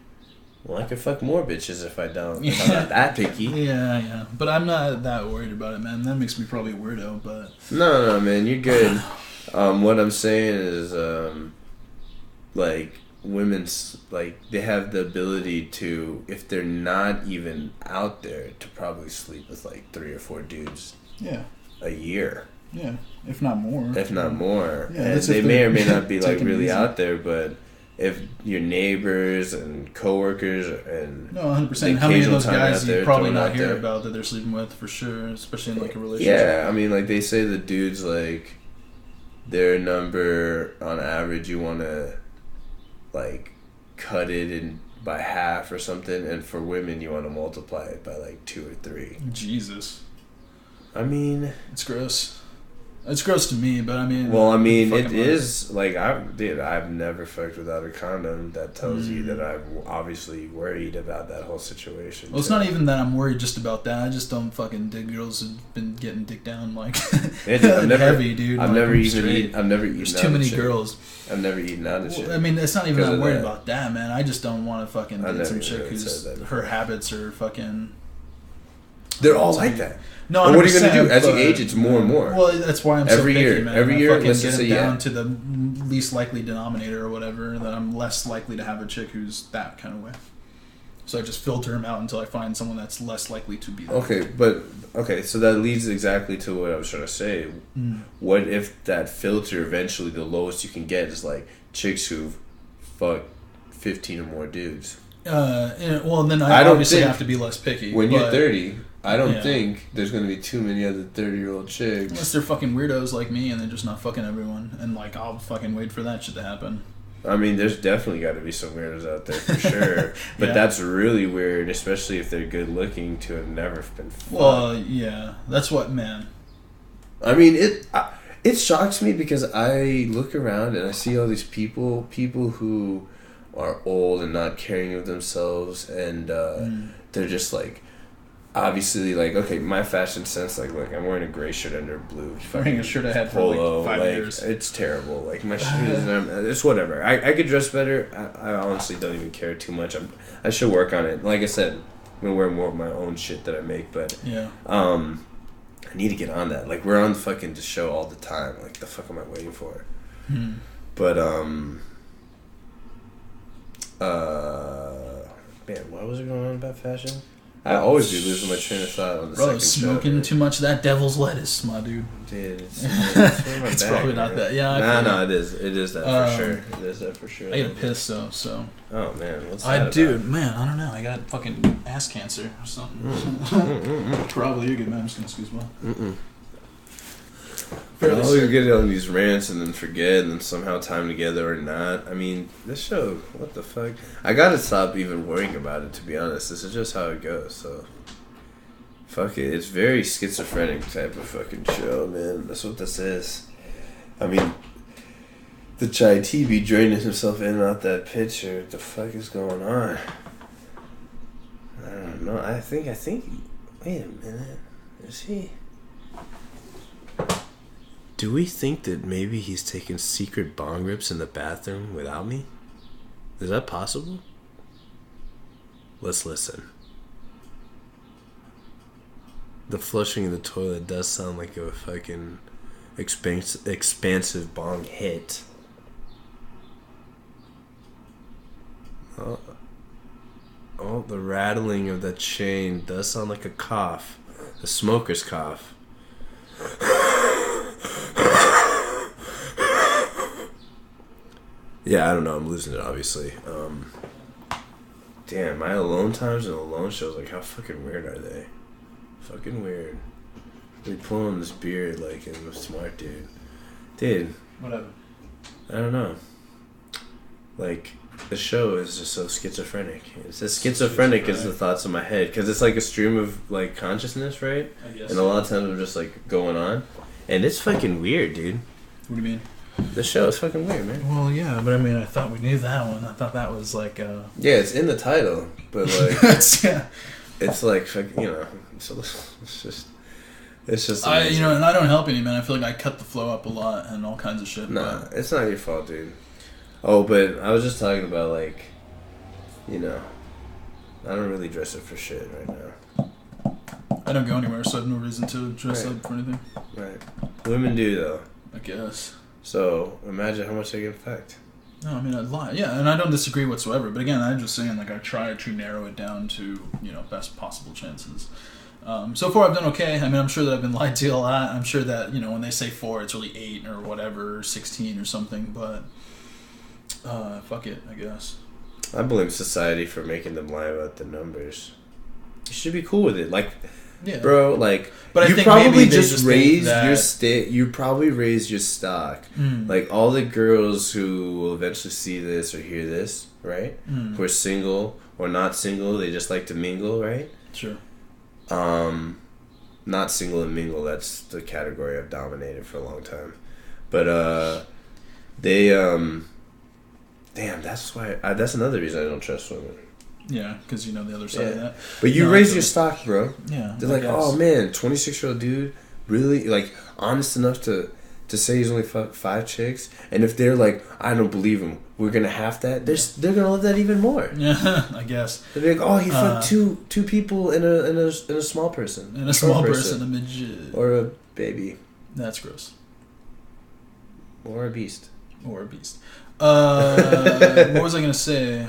well, I could fuck more bitches if I don't. If I'm not that picky. Yeah. But I'm not that worried about it, man. That makes me probably a weirdo, but... No, man, you're good. What I'm saying is, like, women's, like, they have the ability to, if they're not even out there, to probably sleep with, like, 3 or 4 dudes. Yeah. A year. Yeah, if not more. Yeah, and they may or may not be like really out there, but if your neighbors and coworkers and no, 100%. How many of those guys you probably not hear about that they're sleeping with for sure, especially in like a relationship? Yeah, I mean, like they say the dudes like their number on average, you want to like cut it in by half or something, and for women you want to multiply it by like 2 or 3. Jesus. I mean, it's gross. It's gross to me, but I mean... Well, I mean, it is, like, I've never fucked without a condom. That tells you that I'm obviously worried about that whole situation. Well, it's not even that I'm worried just about that. I just don't fucking dig girls who've been getting dick down, like, heavy, dude. I've never eaten There's too many girls. I've never eaten out of shit. I mean, it's not even that I'm worried about that, man. I just don't want to fucking get some chick who's... Her habits are fucking... They're all like that. No, and what are you going to do? As you age, it's more and more. Well, that's why I'm so picky, man. Every year, let's get just say down to the least likely denominator or whatever, that I'm less likely to have a chick who's that kind of way. So I just filter them out until I find someone that's less likely to be that. Okay, so that leads exactly to what I was trying to say. What if that filter eventually, the lowest you can get is like chicks who've fucked 15 or more dudes? Well, then I obviously have to be less picky. When you're 30... I don't think there's going to be too many other 30-year-old chicks. Unless they're fucking weirdos like me and they're just not fucking everyone. And, like, I'll fucking wait for that shit to happen. I mean, there's definitely got to be some weirdos out there for sure. But that's really weird, especially if they're good looking, to have never been fucked. Well, yeah. That's what, man. I mean, it shocks me because I look around and I see all these people who are old and not caring of themselves. And they're just, like... Obviously, like, okay, my fashion sense, like, I'm wearing a gray shirt under a blue. Wearing a shirt I had for like 5 years. It's terrible. Like, my shoes, it's whatever. I could dress better. I honestly don't even care too much. I should work on it. Like I said, I'm going to wear more of my own shit that I make, but I need to get on that. Like, we're on fucking the show all the time. Like, the fuck am I waiting for? But, man, what was it going on about fashion? I always be losing my train of thought on the second show. Smoking too much of that devil's lettuce, my dude. Dude, it's it's probably not that. Yeah, no, it is. It is that for sure. It is that for sure. I get pissed though, so. Oh man, what's that? Man, I don't know. I got fucking ass cancer or something. Probably you're good, man. I'm just gonna excuse me. I always get on these rants and then forget and then somehow time together or not. I mean, this show, what the fuck? I gotta stop even worrying about it, to be honest. This is just how it goes, so. Fuck it. It's very schizophrenic type of fucking show, man. That's what this is. I mean, the Chaidez be draining himself in and out that picture. What the fuck is going on? I don't know. I think. Wait a minute. Is he? Do we think that maybe he's taking secret bong rips in the bathroom without me? Is that possible? Let's listen. The flushing in the toilet does sound like a fucking expansive bong hit. Oh, the rattling of that chain does sound like a cough. A smoker's cough. Yeah, I don't know. I'm losing it, obviously. Damn, my alone times and alone shows, like, how fucking weird are they? Fucking weird. They pulling this beard like I'm a smart dude. Dude. Whatever. I don't know. Like, the show is just so schizophrenic. It's as schizophrenic as the thoughts in my head. Because it's like a stream of, like, consciousness, right? I guess. And a lot of times I'm just, like, going on. And it's fucking weird, dude. What do you mean? The show is fucking weird, man. Well, yeah, but I mean, I thought we knew that one. I thought that was like Yeah, it's in the title, but like yeah. It's like, you know, so it's just It's just amazing. And I don't help any, man. I feel like I cut the flow up a lot and all kinds of shit. Nah, it's not your fault, dude. Oh, but I was just talking about, like, I don't really dress up for shit right now. I don't go anywhere, so I have no reason to dress up for anything. Right. Women do, though. I guess. So, imagine how much they get affect. No, I mean, I'd lie. Yeah, and I don't disagree whatsoever. But again, I'm just saying, like, I try to narrow it down to, best possible chances. So far, I've done okay. I mean, I'm sure that I've been lied to a lot. I'm sure that, when they say 4, it's really 8 or whatever, or 16 or something. But, fuck it, I guess. I blame society for making them lie about the numbers. You should be cool with it. Like, yeah. Bro, like, but you probably just raised your you probably raised your stock. Like, all the girls who will eventually see this or hear this, right? Who are single or not single, they just like to mingle, right? Sure. Not single and mingle, that's the category I've dominated for a long time. But, they, damn, that's why, that's another reason I don't trust women. Yeah, because the other side of that. But you raise your stock, bro. Yeah. They're like, oh man, 26-year-old dude, really, like, honest enough to say he's only fucked 5 chicks, and if they're like, I don't believe him, we're gonna have that. They're gonna love that even more. Yeah, I guess. They're like, oh, he fucked two people in a small person, a small person, a midget, or a baby. That's gross. Or a beast. What was I gonna say?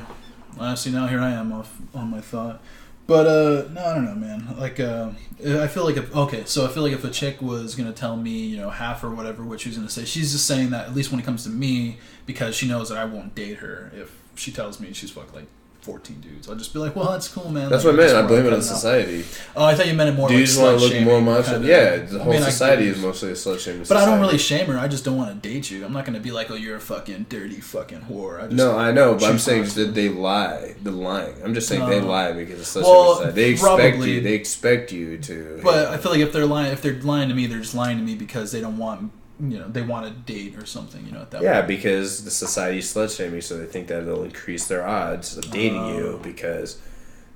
See, now here I am off on my thought. But, no, I don't know, man. Like, I feel like if a chick was going to tell me, half or whatever what she was going to say, she's just saying that, at least when it comes to me, because she knows that I won't date her if she tells me she's fucked, like, 14 dudes. I'll just be like, well, that's cool, man. That's what I meant. I blame it on society. Oh, I thought you meant it more dudes like want to look more macho. Yeah, the whole society is mostly a slut shaming But society. I don't really shame her. I just don't want to date you. I'm not going to be like, oh, you're a fucking dirty fucking whore. No, I know, but I'm saying that they lie. The lying. I'm just saying they lie because it's slut shaming society. They expect you to. But I feel like if they're lying to me, they're just lying to me because they don't want. They want to date or something, at that point. Yeah, because the society is slut shaming, so they think that it'll increase their odds of dating you because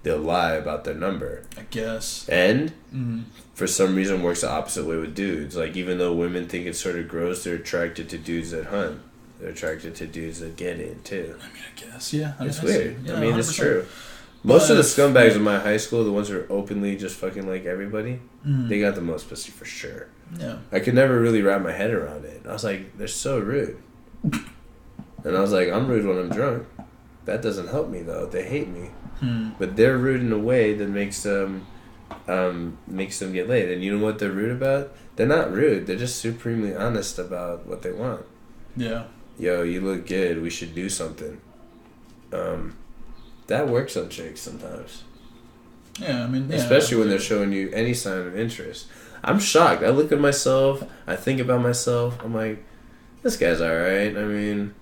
they'll lie about their number. I guess. And for some reason works the opposite way with dudes. Like, even though women think it's sort of gross, they're attracted to dudes that hunt. They're attracted to dudes that get in, too. I mean, I guess, yeah. It's weird. Yeah, I mean, 100%. It's true. Most of the scumbags in my high school, the ones who are openly just fucking like everybody, they got the most pussy for sure. Yeah. I could never really wrap my head around it. I was like, they're so rude. And I was like, I'm rude when I'm drunk. That doesn't help me, though. They hate me. But they're rude in a way that makes them get laid. And you know what they're rude about? They're not rude. They're just supremely honest about what they want. Yeah. Yo, you look good. We should do something. That works on chicks sometimes. Yeah, I mean... Especially when they're showing you any sign of interest. I'm shocked. I look at myself. I think about myself. I'm like, this guy's alright. I mean,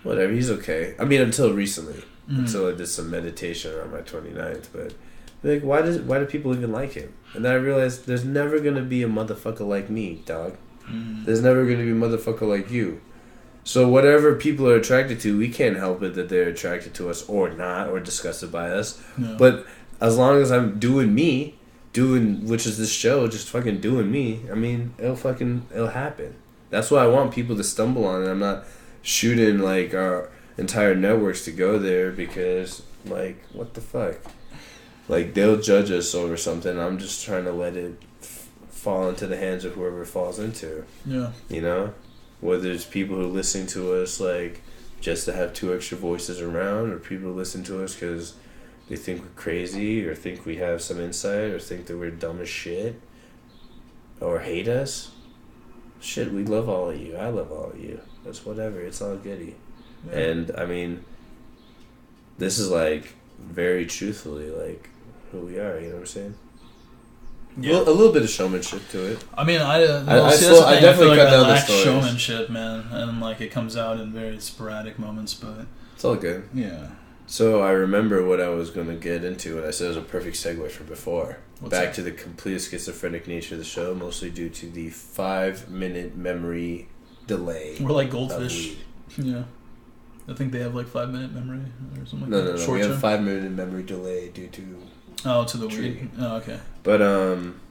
whatever. He's okay. I mean, until recently. Until I did some meditation on my 29th. But, like, why do people even like him? And then I realized there's never going to be a motherfucker like me, dog. There's never going to be a motherfucker like you. So whatever people are attracted to, we can't help it that they're attracted to us or not, or disgusted by us. No. But as long as I'm doing me, which is this show, just fucking doing me, I mean, it'll happen. That's why I want people to stumble on it. I'm not shooting, like, our entire networks to go there because, like, what the fuck? Like, they'll judge us over something. I'm just trying to let it fall into the hands of whoever it falls into. Yeah. Whether it's people who listen to us, like, just to have 2 extra voices around, or people who listen to us because they think we're crazy, or think we have some insight, or think that we're dumb as shit, or hate us. Shit, we love all of you. I love all of you. That's whatever. It's all goody. Yeah. And, I mean, this is, like, very truthfully, like, who we are, you know what I'm saying? Yeah. A little bit of showmanship to it. I mean, I definitely cut down the stories. Showmanship, man, and like it comes out in very sporadic moments, but it's all good. Yeah. So I remember what I was going to get into, and I said it was a perfect segue from before. What's that? To the complete schizophrenic nature of the show, mostly due to the 5-minute memory delay. We're like goldfish. Yeah. I think they have like 5-minute memory or something like that. No. We have 5-minute memory delay due to... Oh, to the weed. Oh, okay. But,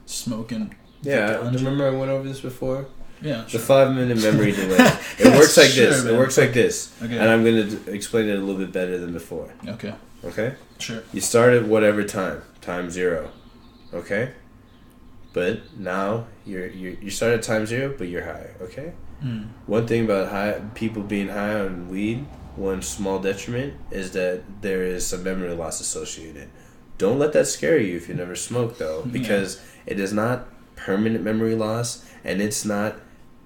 smoking. Yeah, remember I went over this before? Yeah, sure. The 5-minute memory delay. It works like this. Man. It works like this. Okay. And I'm going to explain it a little bit better than before. Okay. Okay? Sure. You start at whatever time 0. Okay? But now you start at time 0, but you're high. Okay? Mm. One thing about people being high on weed, one small detriment is that there is some memory loss associated. Don't let that scare you if you never smoked, though, because it is not permanent memory loss, and it's not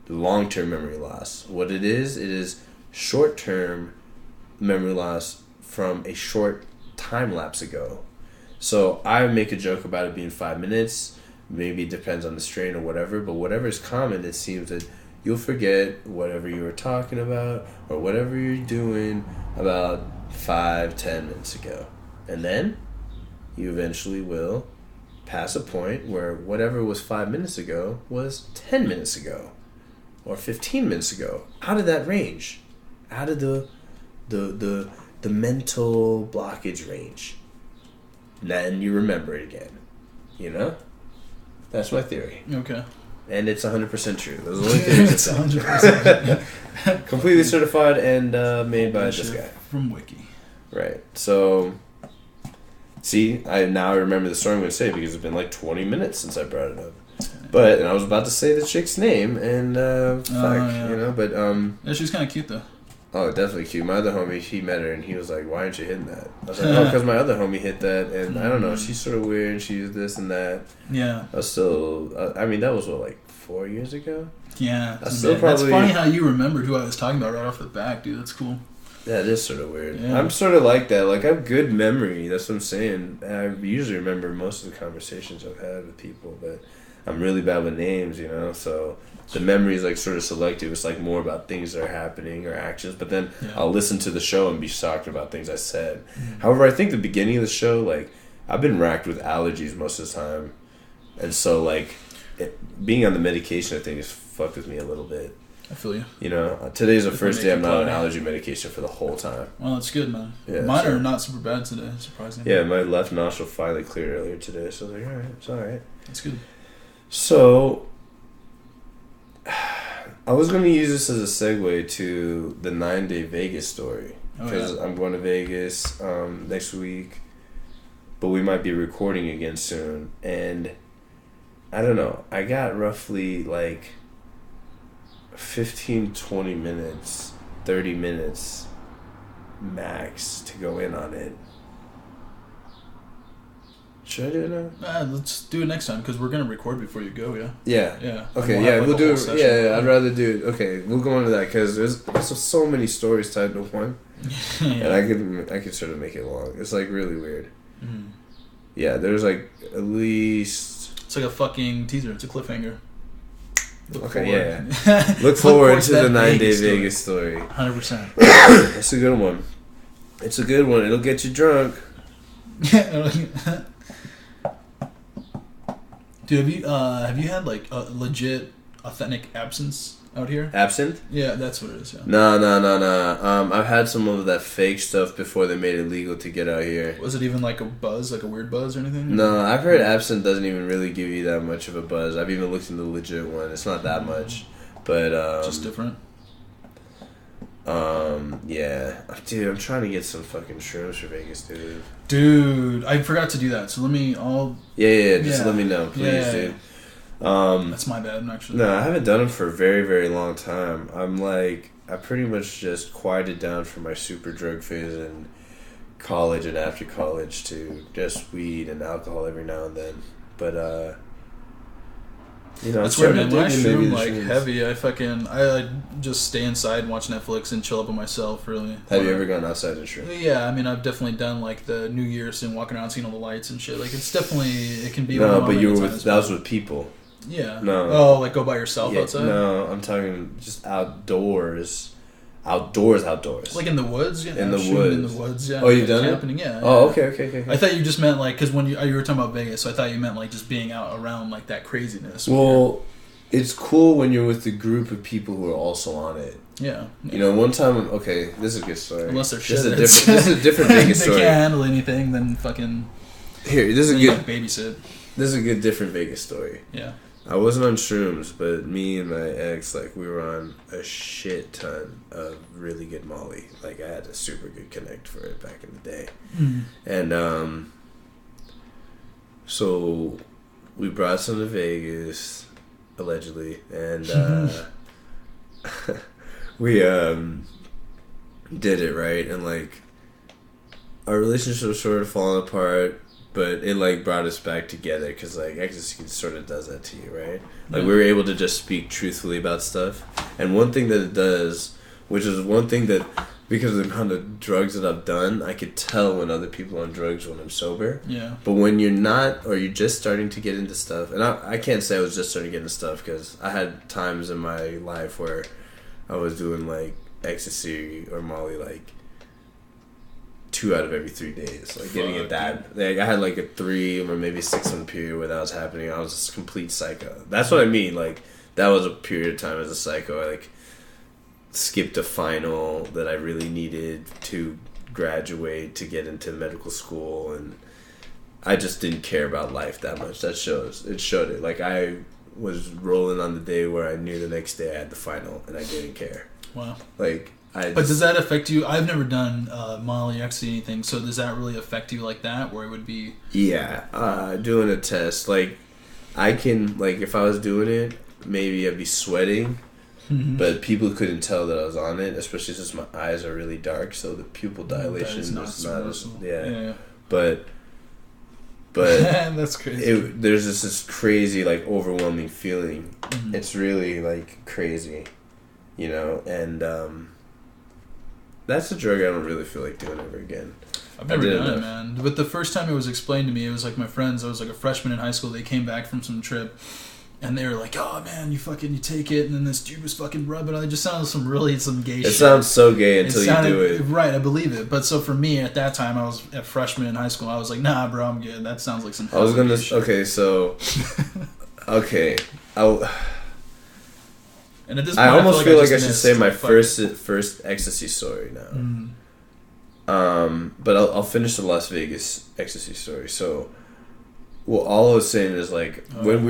long-term memory loss. What it is short-term memory loss from a short time lapse ago. So I make a joke about it being 5 minutes. Maybe it depends on the strain or whatever, but whatever is common, it seems that you'll forget whatever you were talking about or whatever you're doing about 5-10 minutes ago. And then you eventually will pass a point where whatever was 5 minutes ago was 10 minutes ago or 15 minutes ago. Out of that range. Out of the mental blockage range. Then you remember it again. You know? That's my theory. Okay. And it's 100% true. Those are the only theories. It's 100%. Completely certified and made by this guy. From Wiki. Right. So, see, I remember the story I'm going to say because it's been like 20 minutes since I brought it up. But, and I was about to say the chick's name, and you know, but yeah, she's kind of cute though. Oh, definitely cute. My other homie, he met her, and he was like, "Why aren't you hitting that?" I was like, "Oh, because my other homie hit that, and I don't know, she's sort of weird. She's this and that." Yeah. I was still, I mean, that was what, like 4 years ago. Yeah. I still probably. That's funny how you remembered who I was talking about right off the bat, dude. That's cool. Yeah, it is sort of weird. Yeah. I'm sort of like that. Like, I have good memory. That's what I'm saying. And I usually remember most of the conversations I've had with people, but I'm really bad with names, you know? So the memory is, like, sort of selective. It's, like, more about things that are happening or actions. But then I'll listen to the show and be shocked about things I said. Mm-hmm. However, I think the beginning of the show, like, I've been racked with allergies most of the time. And so, like, being on the medication, I think, has fucked with me a little bit. I feel you. You know, today's the first day I'm not on allergy medication for the whole time. Well, that's good, man. Yeah, mine are not super bad today, surprisingly. Yeah, my left nostril finally cleared earlier today, so I was like, alright, it's alright. That's good. So, I was going to use this as a segue to the 9-day Vegas story. Because I'm going to Vegas next week, but we might be recording again soon. And, I don't know, I got roughly, like, 15, 20 minutes, 30 minutes max to go in on it. Should I do it now? Let's do it next time because we're gonna record before you go. Yeah. Yeah. Yeah. Okay. Yeah, we'll do it. Yeah, I'd rather do it. Okay, we'll go into that because there's so many stories tied to one, and I could sort of make it long. It's like really weird. Mm. Yeah, there's like at least. It's like a fucking teaser. It's a cliffhanger. Look forward to the 9-day Vegas story. 100%. It's a good one. It's a good one. It'll get you drunk. Dude, have you had like a legit authentic absinthe out here? Absinthe? Yeah, that's what it is. Yeah. No. I've had some of that fake stuff before they made it legal to get out here. Was it even like a buzz, like a weird buzz or anything? No, I've heard absinthe doesn't even really give you that much of a buzz. I've even looked into the legit one. It's not that much, but just different. Yeah, dude, I'm trying to get some fucking shrooms for Vegas, dude. Dude, I forgot to do that. So let me. Just let me know, please, dude. That's my bad, actually. No, I haven't done them for a very, very long time. I pretty much just quieted down from my super drug phase in college and after college to just weed and alcohol every now and then. But, you know, that's weird, man. When I shroom like heavy, I just stay inside and watch Netflix and chill up with myself. Really. Have you ever gone outside and shroom? Yeah, I mean, I've definitely done like the New Year's and walking around seeing all the lights and shit. Like, it's definitely it can be. No, but that was with people. Yeah. No. Oh, like go by yourself outside? No, I'm talking just outdoors. Outdoors. Like in the woods? Yeah. In the woods. In the woods, yeah. Oh, you've done camping, it? Yeah. Oh, okay. I thought you just meant like, because when you were talking about Vegas, so I thought you meant like just being out around like that craziness. Well, it's cool when you're with a group of people who are also on it. Yeah. You know, one time, okay, this is a good story. Unless they're shit. This is a different Vegas story. They can't handle anything, then fucking... Here, this is a good... babysit. This is a good different Vegas story. Yeah. I wasn't on shrooms, but me and my ex, like, we were on a shit ton of really good Molly. Like, I had a super good connect for it back in the day. Mm. And, so we brought some to Vegas, allegedly, and, we, did it, right? And, like, our relationship was sort of falling apart. But it, like, brought us back together because, like, ecstasy sort of does that to you, right? Like, we were able to just speak truthfully about stuff. And one thing that it does, which is one thing that, because of the amount of drugs that I've done, I could tell when other people are on drugs when I'm sober. Yeah. But when you're not, or you're just starting to get into stuff, and I can't say I was just starting to get into stuff because I had times in my life where I was doing, like, ecstasy or Molly, like, 2 out of every 3 days, like getting it that. Like, I had like a 3 or maybe 6 month period where that was happening. I was a complete psycho. That's what I mean. Like, that was a period of time as a psycho. I like skipped a final that I really needed to graduate to get into medical school, and I just didn't care about life that much. It showed it. Like, I was rolling on the day where I knew the next day I had the final, and I didn't care. Wow. Like. But does that affect you? I've never done Molly, ecstasy, anything. So does that really affect you like that, where it would be? Yeah, doing a test. Like, I can, like, if I was doing it, maybe I'd be sweating, but people couldn't tell that I was on it, especially since my eyes are really dark, so the pupil dilation was not as, yeah. But that's crazy. There's this crazy, like, overwhelming feeling. Mm-hmm. It's really, like, crazy, you know, and that's a drug I don't really feel like doing ever again. I've never done it, man. But the first time it was explained to me, it was like my friends. I was like a freshman in high school. They came back from some trip, and they were like, "Oh man, you take it." And then this dude was fucking rubbing on it. Just sounded some gay shit. It sounds so gay until you do it. Right, I believe it. But so for me at that time, I was a freshman in high school. I was like, "Nah, bro, I'm good." That sounds like some. I was gonna. Okay, so. Okay, And at this point, I almost feel like I should say my first ecstasy story now. But I'll finish the Las Vegas ecstasy story. So, well, all I was saying is, like, when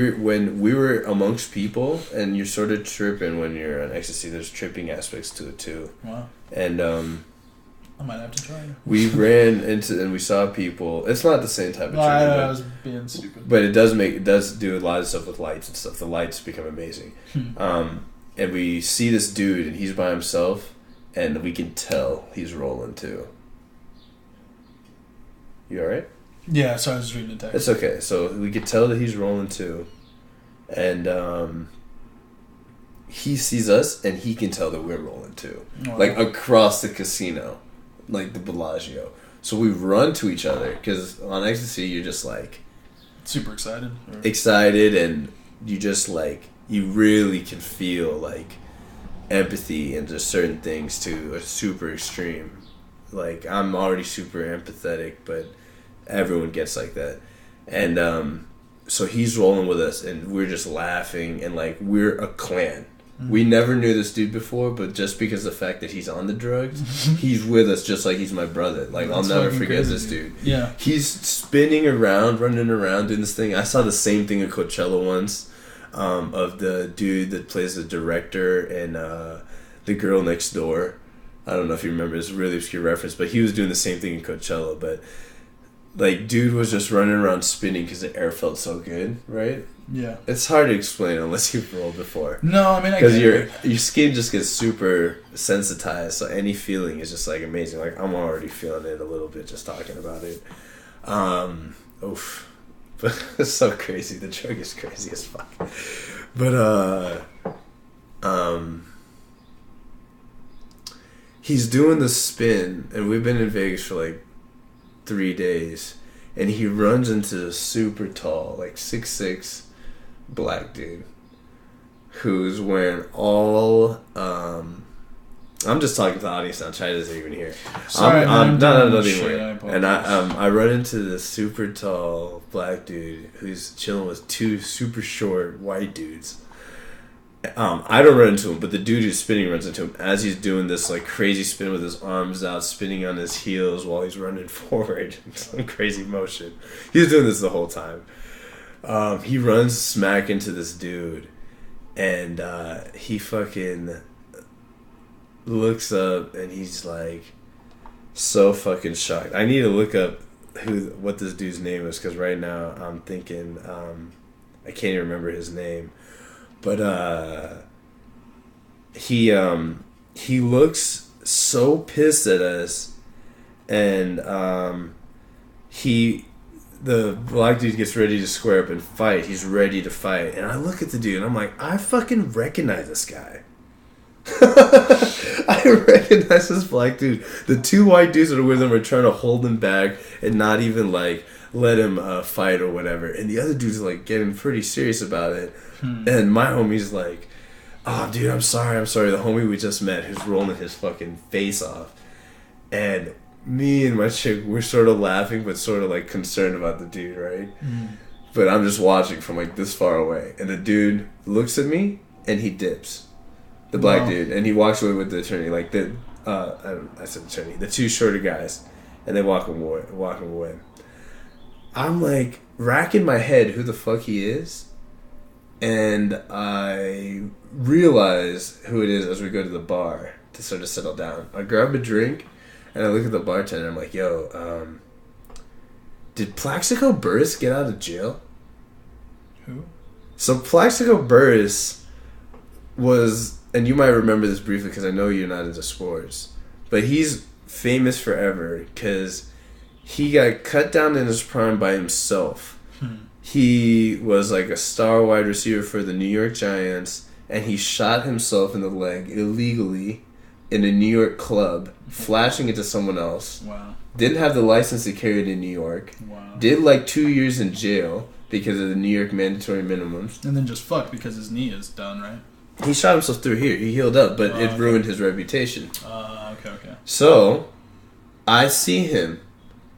we were amongst people, and you're sort of tripping when you're on ecstasy. There's tripping aspects to it too. Wow. And I might have to try it. We ran into and we saw people. It's not the same type of tripping. I was being stupid. But it does do a lot of stuff with lights and stuff. The lights become amazing. And we see this dude, and he's by himself, and we can tell he's rolling too. You alright? Yeah, sorry, I was just reading the text. It's okay. So we could tell that he's rolling too. And he sees us, and he can tell that we're rolling too. Oh, like, across the casino. Like the Bellagio. So we run to each other, because on ecstasy, you're just like... super excited. Excited, and you just like... You really can feel, like, empathy into certain things to a super extreme. Like, I'm already super empathetic, but everyone gets like that. And so he's rolling with us, and we're just laughing, and, like, we're a clan. Mm-hmm. We never knew this dude before, but just because of the fact that he's on the drugs, he's with us just like he's my brother. Like, I'll never forget this dude. Yeah. He's spinning around, running around, doing this thing. I saw the same thing at Coachella once. Of the dude that plays the director and The Girl Next Door. I don't know if you remember, it's a really obscure reference, but he was doing the same thing in Coachella. But, like, dude was just running around spinning because the air felt so good, right? Yeah. It's hard to explain unless you've rolled before. No, I mean, because your skin just gets super sensitized, so any feeling is just, like, amazing. Like, I'm already feeling it a little bit just talking about it. Oof. But it's so crazy. The drug is crazy as fuck. But he's doing the spin, and we've been in Vegas for like 3 days, and he runs into a super tall, like 6'6" black dude who's wearing all I'm just talking to the audience now. Chaidez isn't even here. Sorry, no, and I run into this super tall black dude who's chilling with 2 super short white dudes. I don't run into him, but the dude who's spinning runs into him as he's doing this like crazy spin with his arms out, spinning on his heels while he's running forward in some crazy motion. He's doing this the whole time. He runs smack into this dude, and he fucking looks up, and he's like so fucking shocked. I need to look up what this dude's name is, because right now I'm thinking I can't even remember his name, but he looks so pissed at us, and the black dude gets ready to square up and fight. He's ready to fight, and I look at the dude and I'm like, I fucking recognize this guy. I recognize this black dude. The two white dudes that are with him are trying to hold him back and not even like let him fight or whatever, and the other dude's like getting pretty serious about it. And my homie's like, oh dude, I'm sorry. The homie we just met who's rolling his fucking face off, and me and my chick, we're sort of laughing but sort of like concerned about the dude, right? But I'm just watching from like this far away, and the dude looks at me and he dips. The black dude, and he walks away with the attorney, like I said attorney, the two shorter guys, and they walk away. I'm like racking my head who the fuck he is, and I realize who it is as we go to the bar to sort of settle down. I grab a drink, and I look at the bartender, and I'm like, yo, did Plaxico Burress get out of jail? Who? So Plaxico Burress was... And you might remember this briefly because I know you're not into sports, but he's famous forever because he got cut down in his prime by himself. He was like a star wide receiver for the New York Giants, and he shot himself in the leg illegally in a New York club, flashing it to someone else. Wow. Didn't have the license to carry it in New York. Wow. Did like 2 years in jail because of the New York mandatory minimums. And then just fucked because his knee is done, right? He shot himself through here. He healed up, but it ruined his reputation. Okay. So, I see him,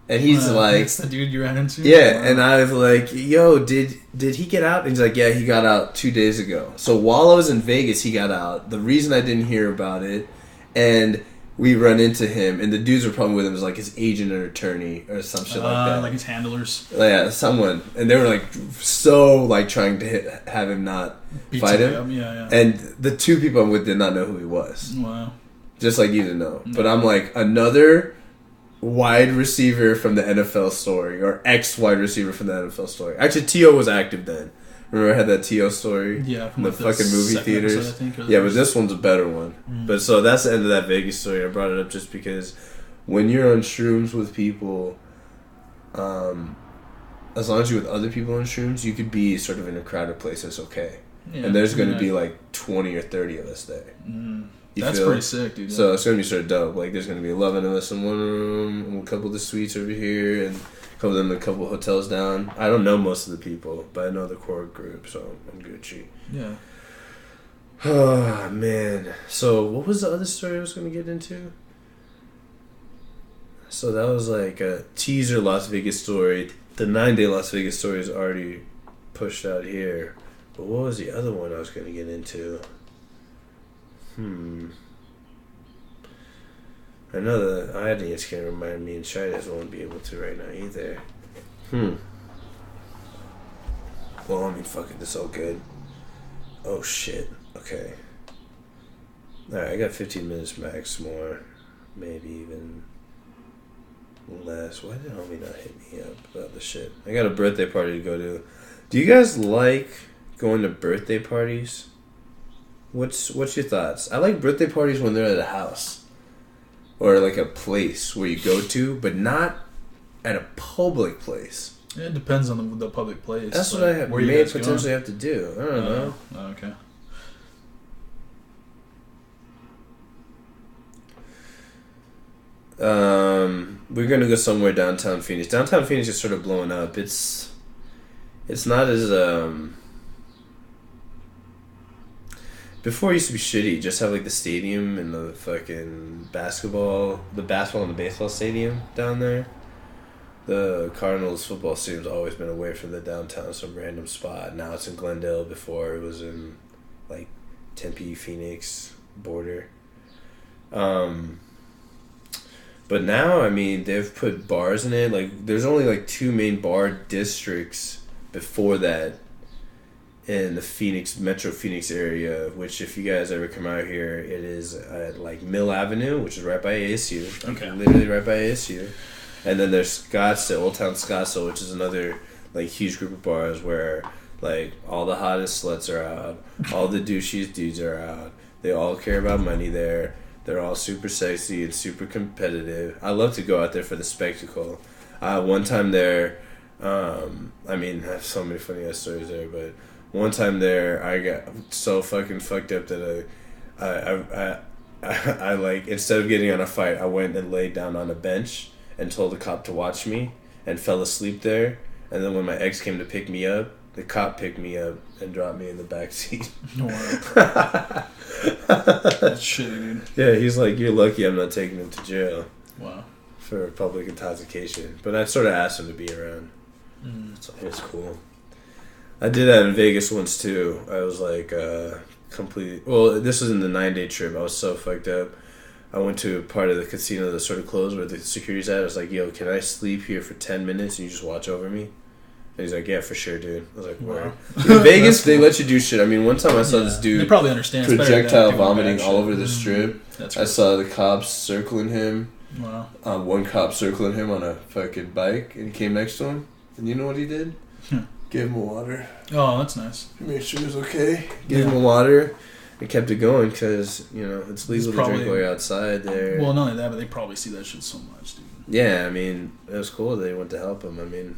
and he's like... That's the dude you ran into? Yeah, and I was like, yo, did he get out? And he's like, yeah, he got out 2 days ago. So, while I was in Vegas, he got out. The reason I didn't hear about it, and we run into him, and the dudes were probably with him, was like his agent or attorney or some shit like that. Like his handlers. Yeah, someone. And they were like so like trying to have him not fight him. Yeah. And the two people I'm with did not know who he was. Wow. Just like you didn't know. But I'm like, another wide receiver from the NFL story, or ex-wide receiver from the NFL story. Actually, T.O. was active then. Remember I had that T.O. story? Yeah, from the fucking movie theaters. Episode, yeah, but this one's a better one. But so that's the end of that Vegas story. I brought it up just because when you're on shrooms with people, as long as you're with other people on shrooms, you could be sort of in a crowded place. It's okay. Yeah, and there's going to be like 20 or 30 of us there. That's pretty sick, dude. So it's going to be sort of dope. Like there's going to be 11 of us in one room, and a couple of the suites over here, and a couple of them a couple of hotels down. I don't know most of the people, but I know the core group, so I'm Gucci. Yeah. Oh, man. So what was the other story I was going to get into? So that was like a teaser Las Vegas story. The 9-day Las Vegas story is already pushed out here. But what was the other one I was going to get into? I know the audience can't remind me, and Chaidez won't be able to right now either. Well, I mean, fuck it, this all good. Oh, shit. Okay. Alright, I got 15 minutes max more. Maybe even less. Why did homie not hit me up about the shit? I got a birthday party to go to. Do you guys like going to birthday parties? What's your thoughts? I like birthday parties when they're at a house. Or like a place where you go to, but not at a public place. It depends on the public place. That's what I may potentially have to do. I don't know. Okay. We're gonna go somewhere downtown Phoenix. Downtown Phoenix is sort of blowing up. It's not as before it used to be shitty. Just have like the stadium and the fucking basketball and the baseball stadium down there. The Cardinals football stadium's always been away from the downtown, some random spot. Now it's in Glendale. Before it was in like Tempe, Phoenix border. But now, I mean, they've put bars in it. Like, there's only like 2 main bar districts before that in the Metro Phoenix area, which if you guys ever come out here, it is at like Mill Avenue, which is right by ASU. Okay. Literally right by ASU. And then there's Scottsdale, Old Town Scottsdale, which is another like huge group of bars where like all the hottest sluts are out, all the douchiest dudes are out. They all care about money there. They're all super sexy and super competitive. I love to go out there for the spectacle. One time there, I mean, I have so many funny ass stories there, but one time there, I got so fucking fucked up that I like, instead of getting on a fight, I went and laid down on a bench and told the cop to watch me and fell asleep there. And then when my ex came to pick me up, the cop picked me up and dropped me in the back seat. That's shitty, dude. Yeah, he's like, you're lucky I'm not taking him to jail. Wow. For public intoxication. But I sort of asked him to be around. So it was cool. I did that in Vegas once too. I was like completely... Well, this was in the 9-day trip. I was so fucked up. I went to a part of the casino that sort of closed where the security's at. I was like, yo, can I sleep here for 10 minutes and you just watch over me? And he's like, yeah, for sure, dude. I was like, wow. In Vegas, they let you do shit. I mean, one time I saw this dude... They probably understand. Projectile vomiting all over the strip. That's I saw the cops circling him. Wow. One cop circling him on a fucking bike, and he came next to him. And you know what he did? Gave him a water. Oh, that's nice. Made sure he was okay. Gave him a water. And kept it going because, you know, it's legal to drink while you're outside there. Well, not only that, but they probably see that shit so much, dude. Yeah, I mean, it was cool that they went to help him. I mean,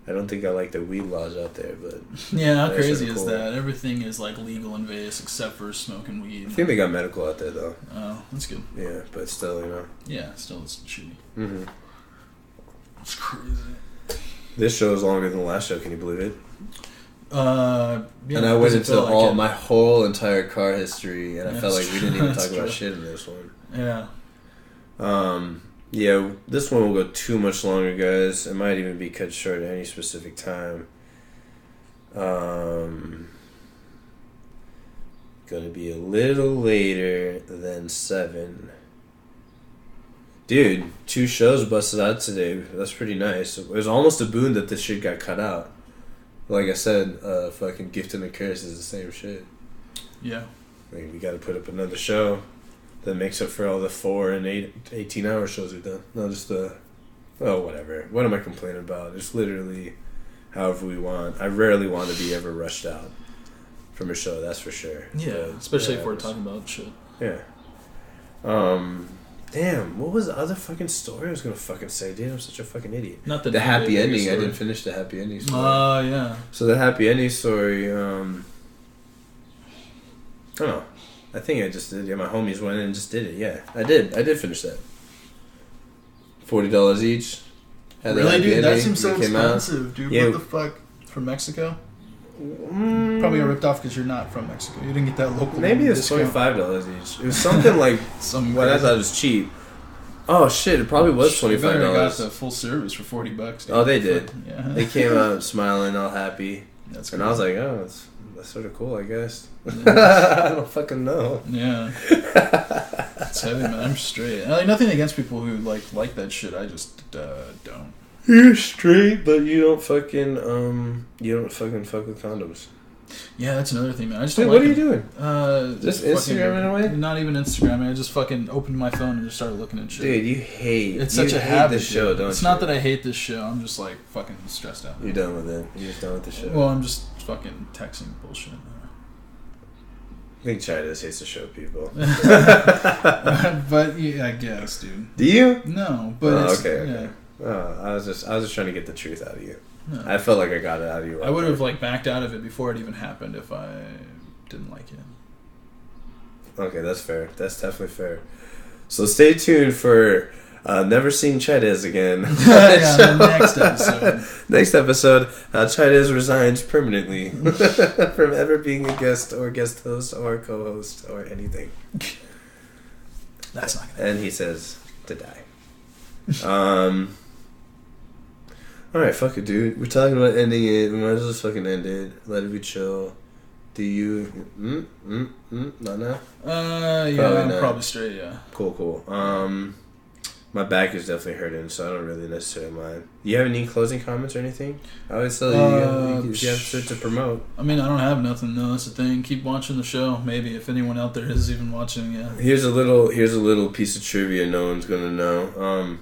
I don't think I like the weed laws out there, but... Yeah, how crazy is that? Everything is, like, legal in Vegas except for smoking weed. I think they got medical out there, though. Oh, that's good. Yeah, but still, you know. Yeah, still it's shitty. Mm-hmm. It's crazy. This show is longer than the last show, can you believe it? Yeah, and I went into my whole entire car history, and I felt like we didn't even talk about shit in this one. Yeah. Yeah, this one will go too much longer, guys. It might even be cut short at any specific time. Gonna be a little later than 7. Dude, 2 shows busted out today. That's pretty nice. It was almost a boon that this shit got cut out. Like I said, fucking Gift and a Curse is the same shit. Yeah. I mean, we gotta put up another show that makes up for all the 4 and 18-hour shows we've done. Not just whatever. What am I complaining about? It's literally however we want. I rarely want to be ever rushed out from a show, that's for sure. Yeah, especially if we're talking about shit. Yeah. Damn, what was the other fucking story I was gonna fucking say, dude? I'm such a fucking idiot. Not the happy ending. Story. I didn't finish the happy ending story. Yeah. So the happy ending story, I don't know. I think I just did. Yeah, my homies went in and just did it. Yeah, I did. I did finish that. $40 each. Really, dude? That seems so expensive, dude. Yeah. What the fuck? From Mexico? Probably got ripped off because you're not from Mexico. You didn't get that local. Maybe it was $25 each. It was something like what I thought was cheap. Oh shit! It probably was $25. I got the full service for $40. Dude. Oh, they did. Yeah. They came out smiling, all happy. That's and I was like, oh, that's sort of cool, I guess. Yeah. I don't fucking know. Yeah. It's heavy, man. I'm straight. Like, nothing against people who like that shit. I just don't. You're straight, but you don't fucking fuck with condoms. Yeah, that's another thing, man. I just don't what like are you doing? Just Instagram in a way? Not even Instagram, man. I just fucking opened my phone and just started looking at shit. Dude, you hate. It's such a habit. This show, don't it's not that I hate this show. I'm just like fucking stressed out. You're done with it. You're just done with the show. Well, I'm just fucking texting bullshit. I think Chaidez hates the show, people. But yeah, I guess, dude. Do you? No, but okay. Yeah. I was just trying to get the truth out of you. No. I felt like I got it out of you. I would have backed out of it before it even happened if I didn't like it. Okay, that's fair. That's definitely fair. So stay tuned for never seeing Chaidez again. Yeah, the next episode. Next episode, Chaidez resigns permanently from ever being a guest or guest host or co-host or anything. That's not gonna And he says to die. Alright, fuck it, dude. We're talking about ending it. We might as well just fucking end it. Let it be chill. Do you... Not now? Yeah, I'm probably straight, yeah. Cool. My back is definitely hurting, so I don't really necessarily mind. Do you have any closing comments or anything? I always tell you have shit to promote. I mean, I don't have nothing. No, that's the thing. Keep watching the show. Maybe if anyone out there is even watching, yeah. Here's a little piece of trivia no one's gonna know.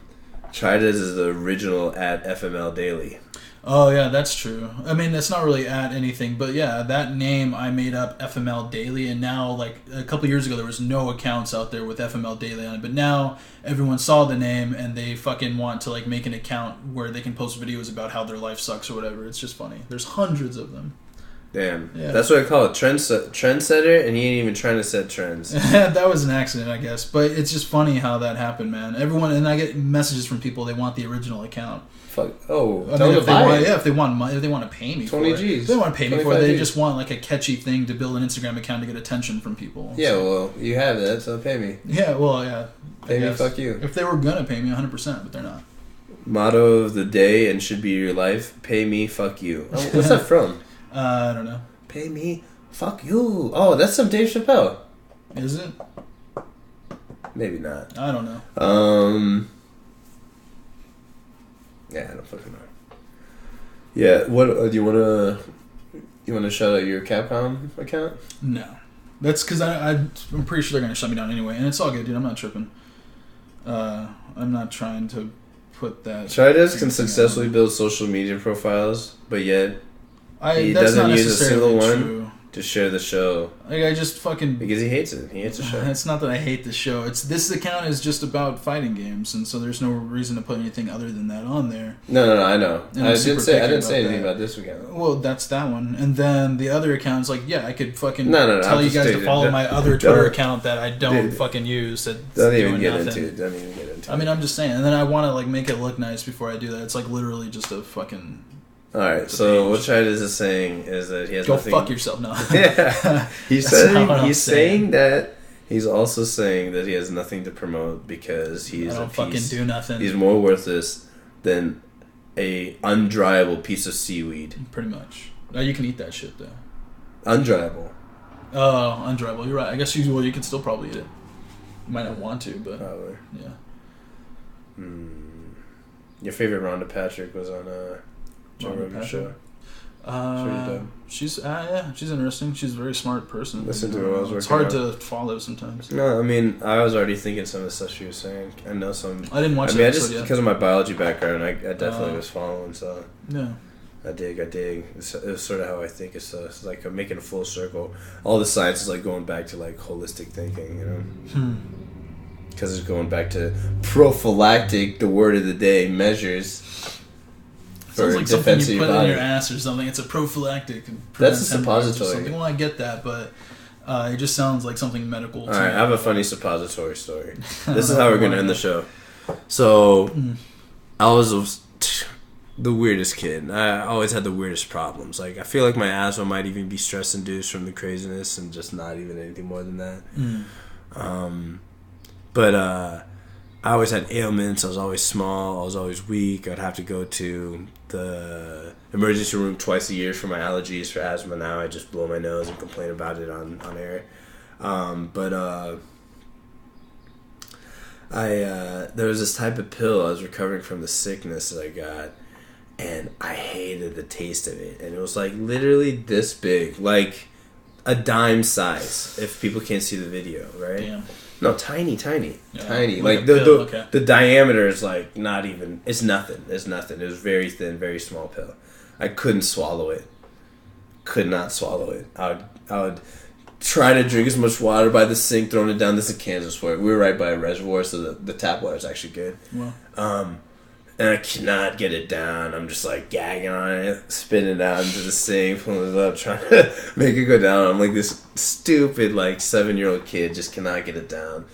Chaidez is the original at FML Daily. Oh, yeah, that's true. I mean, that's not really at anything, but yeah, that name I made up, FML Daily, and now, like, a couple years ago, there was no accounts out there with FML Daily on it, but now everyone saw the name, and they fucking want to, like, make an account where they can post videos about how their life sucks or whatever. It's just funny. There's hundreds of them. Damn. Yeah. That's what I call it, trendsetter, and he ain't even trying to set trends. That was an accident, I guess, but it's just funny how that happened, man. Everyone, and I get messages from people, they want the original account. Fuck. Oh, I mean, if they want money, if they want to pay me 20 for it. G's. If they want to pay me for it, they Gs. just want like a catchy thing to build an Instagram account to get attention from people. Yeah, well, you have that, so pay me. Yeah, well, yeah. Pay me, fuck you. If they were gonna pay me 100%, but they're not. Motto of the day and should be your life: pay me, fuck you. Oh, what's that from? I don't know. Pay me, fuck you. Oh, that's some Dave Chappelle. Is it? Maybe not. I don't know. Yeah, I don't fucking know. Yeah, what do you wanna shout out your Capcom account? No, that's because I'm pretty sure they're gonna shut me down anyway, and it's all good, dude. I'm not tripping. I'm not trying to put that. Chaidez can successfully build social media profiles, but yet he doesn't use a single one to share the show. Like, I just fucking... Because he hates it. He hates the show. It's not that I hate the show. This account is just about fighting games, and so there's no reason to put anything other than that on there. No, I know. I didn't say anything about this account. Well, that's that one. And then the other account's like, yeah, I could fucking tell you guys to follow my other Twitter account that I don't fucking use. Don't even get into it. I mean, I'm just saying. And then I want to like make it look nice before I do that. It's like literally just a fucking... Alright, so what Chaidez is saying is that he has nothing... Go fuck yourself now. Yeah. He's saying that he's also saying that he has nothing to promote because he's do nothing. He's more worthless than a undryable piece of seaweed. Pretty much. Now you can eat that shit though. Undryable. Oh, undryable. You're right. I guess you can still probably eat it. You might not want to, but probably. Yeah. Your favorite Rhonda Patrick was on Joe Rogan show. She's interesting. She's a very smart person. Listen to her. I was It's hard to follow sometimes. No, I mean, I was already thinking some of the stuff she was saying. I know some. I didn't watch. Because of my biology background, I definitely was following. So yeah, I dig. It's sort of how I think. It's like I'm making a full circle. All the science is like going back to like holistic thinking, you know. Because it's going back to prophylactic. The word of the day measures. Sounds like something you put in your ass or something. It's a prophylactic. That's a suppository. Well, I get that, but it just sounds like something medical. All right, I have a funny suppository story. This is how we're going to end the show. So, I was the weirdest kid. I always had the weirdest problems. Like, I feel like my asthma might even be stress-induced from the craziness and just not even anything more than that. But I always had ailments. I was always small. I was always weak. I'd have to go to the emergency room twice a year for my allergies for asthma. Now I just blow my nose and complain about it on air. There was this type of pill. I was recovering from the sickness that I got, and I hated the taste of it. And it was like literally this big, like a dime size. If people can't see the video, right? Damn. No, tiny. Yeah, Tiny. Like the diameter is like not even. It's nothing. It was very thin, very small pill. I couldn't swallow it. Could not swallow it. I would try to drink as much water by the sink, throwing it down. This is Kansas where we were right by a reservoir, so the tap water is actually good. Wow. And I cannot get it down. I'm just like gagging on it, spitting it out into the sink, pulling it up, trying to make it go down. I'm like this stupid, like 7-year-old kid, just cannot get it down.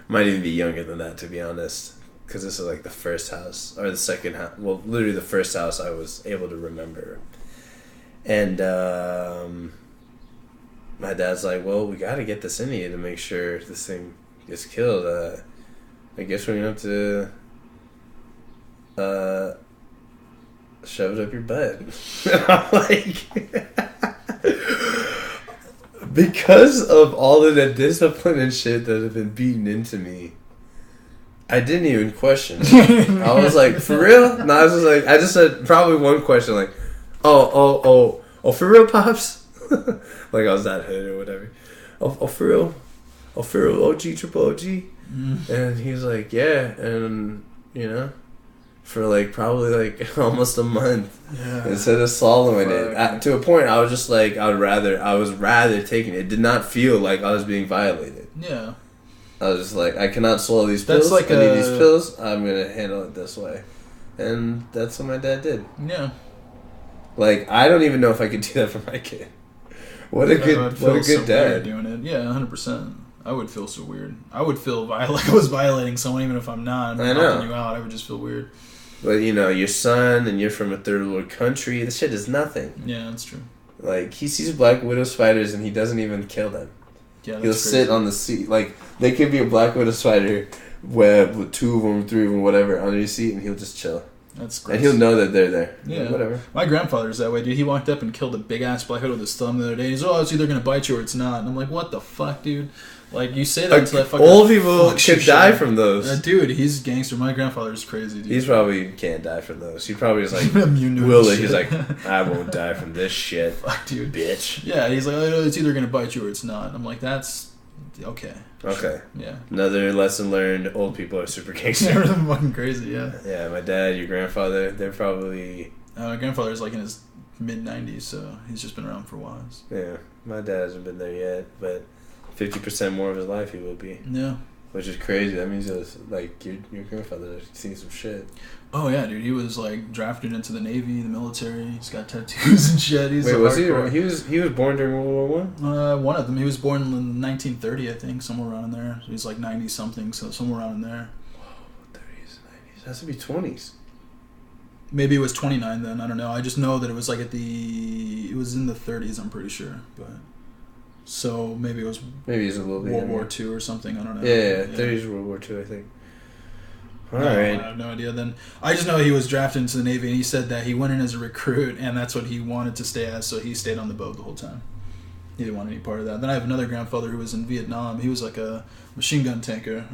Might even be younger than that, to be honest, because this is like the first house or the second house. Well, literally the first house I was able to remember. And my dad's like, "Well, we got to get this in you to make sure this thing gets killed. I guess we're gonna have to." Shove it up your butt. And I'm like, because of all of that discipline and shit that have been beaten into me, I didn't even question it. I was like, for real? No, I just said probably one question, like, oh, for real, pops? Like I was that hood or whatever. Oh, for real? Oh, for real, OG, triple OG? And he was like, yeah, and, for like probably like almost a month instead of swallowing it. To a point, I was just like, I was rather taking it. It did not feel like I was being violated. Yeah. I was just like, I cannot swallow these pills. I need these pills. I'm going to handle it this way. And that's what my dad did. Yeah. Like, I don't even know if I could do that for my kid. What a good dad. Doing it. Yeah, 100%. I would feel so weird. I would feel like I was violating someone even if I'm not. I'm helping you out. I would just feel weird. But, your son, and you're from a third world country, this shit is nothing. Yeah, that's true. Like, he sees black widow spiders and he doesn't even kill them. Yeah, he'll sit on the seat. Like, they could be a black widow spider web with 2 of them, 3 of them, whatever, on your seat, and he'll just chill. That's gross. And he'll know that they're there. Yeah. Like, whatever. My grandfather's that way, dude. He walked up and killed a big-ass black widow with his thumb the other day. He's it's either going to bite you or it's not. And I'm like, what the fuck, dude? Like, you say that to that fucking... Old people could die from those. Dude, he's gangster. My grandfather's crazy, dude. He's probably can't die from those. He probably is like... He's like, I won't die from this shit. Fuck, dude. Bitch. Yeah, he's like, it's either going to bite you or it's not. And I'm like, that's... Okay. Okay. Yeah. Another lesson learned, old people are super gangster. They're fucking crazy, yeah. Yeah, my dad, your grandfather, they're probably... my grandfather's like in his mid-90s, so he's just been around for a while. Yeah, my dad hasn't been there yet, but 50% more of his life he will be. Yeah. Which is crazy. That means it was, like, your grandfather has seen some shit. Oh, yeah, dude. He was, like, drafted into the Navy, the military. He's got tattoos and shit. He's was he was born during World War I? One of them. He was born in 1930, I think, somewhere around in there. He's, like, 90-something, so somewhere around in there. Whoa, 30s, 90s. It has to be 20s. Maybe it was 29 then. I don't know. I just know that it was, like, it was in the 30s, I'm pretty sure. But so maybe it was a little bit World War II or something. I don't know. Yeah, 30s World War II, I think. Right. I have no idea. Then I just know he was drafted into the Navy, and he said that he went in as a recruit, and that's what he wanted to stay as. So he stayed on the boat the whole time. He didn't want any part of that. Then I have another grandfather who was in Vietnam. He was like a machine gun tanker,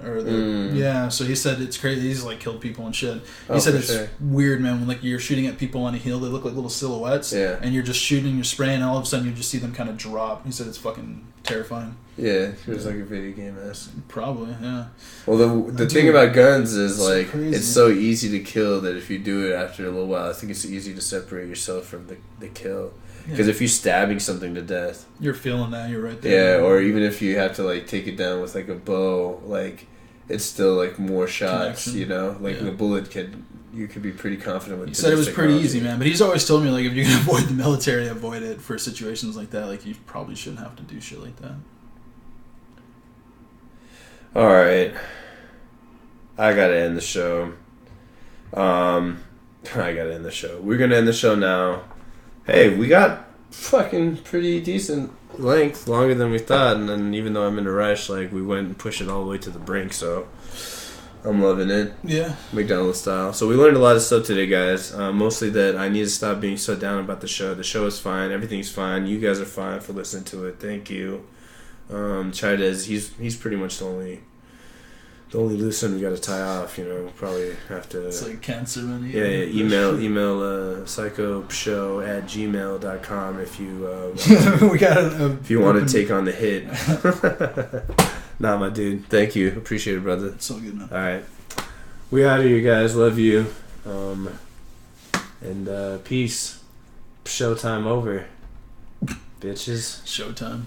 yeah. So he said it's crazy. He's like killed people and shit. He said it's weird, man. When like you're shooting at people on a hill, they look like little silhouettes. Yeah. And you're just shooting, you're spraying, and all of a sudden you just see them kind of drop. He said it's fucking terrifying. Yeah, it was like a video game ass. Probably, yeah. Well, the thing about guns is like it's so easy to kill that if you do it after a little while, I think it's easy to separate yourself from the kill. Because if you're stabbing something to death, you're feeling that, you're right there. Yeah, or even if you have to like take it down with like a bow, like it's still like more shots. Connection. You know, like the bullet you could be pretty confident with. He said it was pretty easy, man. But he's always told me like if you can avoid the military, avoid it for situations like that. Like you probably shouldn't have to do shit like that. All right, I gotta end the show. We're gonna end the show now. Hey, we got fucking pretty decent length, longer than we thought, and then even though I'm in a rush, like we went and pushed it all the way to the brink, so I'm loving it. Yeah. McDonald's style. So we learned a lot of stuff today, guys. Mostly that I need to stop being so down about the show. The show is fine. Everything's fine. You guys are fine for listening to it. Thank you. Chaidez, he's pretty much the only loose end we got to tie off. You know, probably have to. It's like cancer money. Yeah. Email psychopshow@gmail.com if you. If you want to take on the hit. Nah, my dude. Thank you. Appreciate it, brother. It's all good, man. All right, we out of here, guys. Love you. And peace. Showtime over, bitches. Showtime.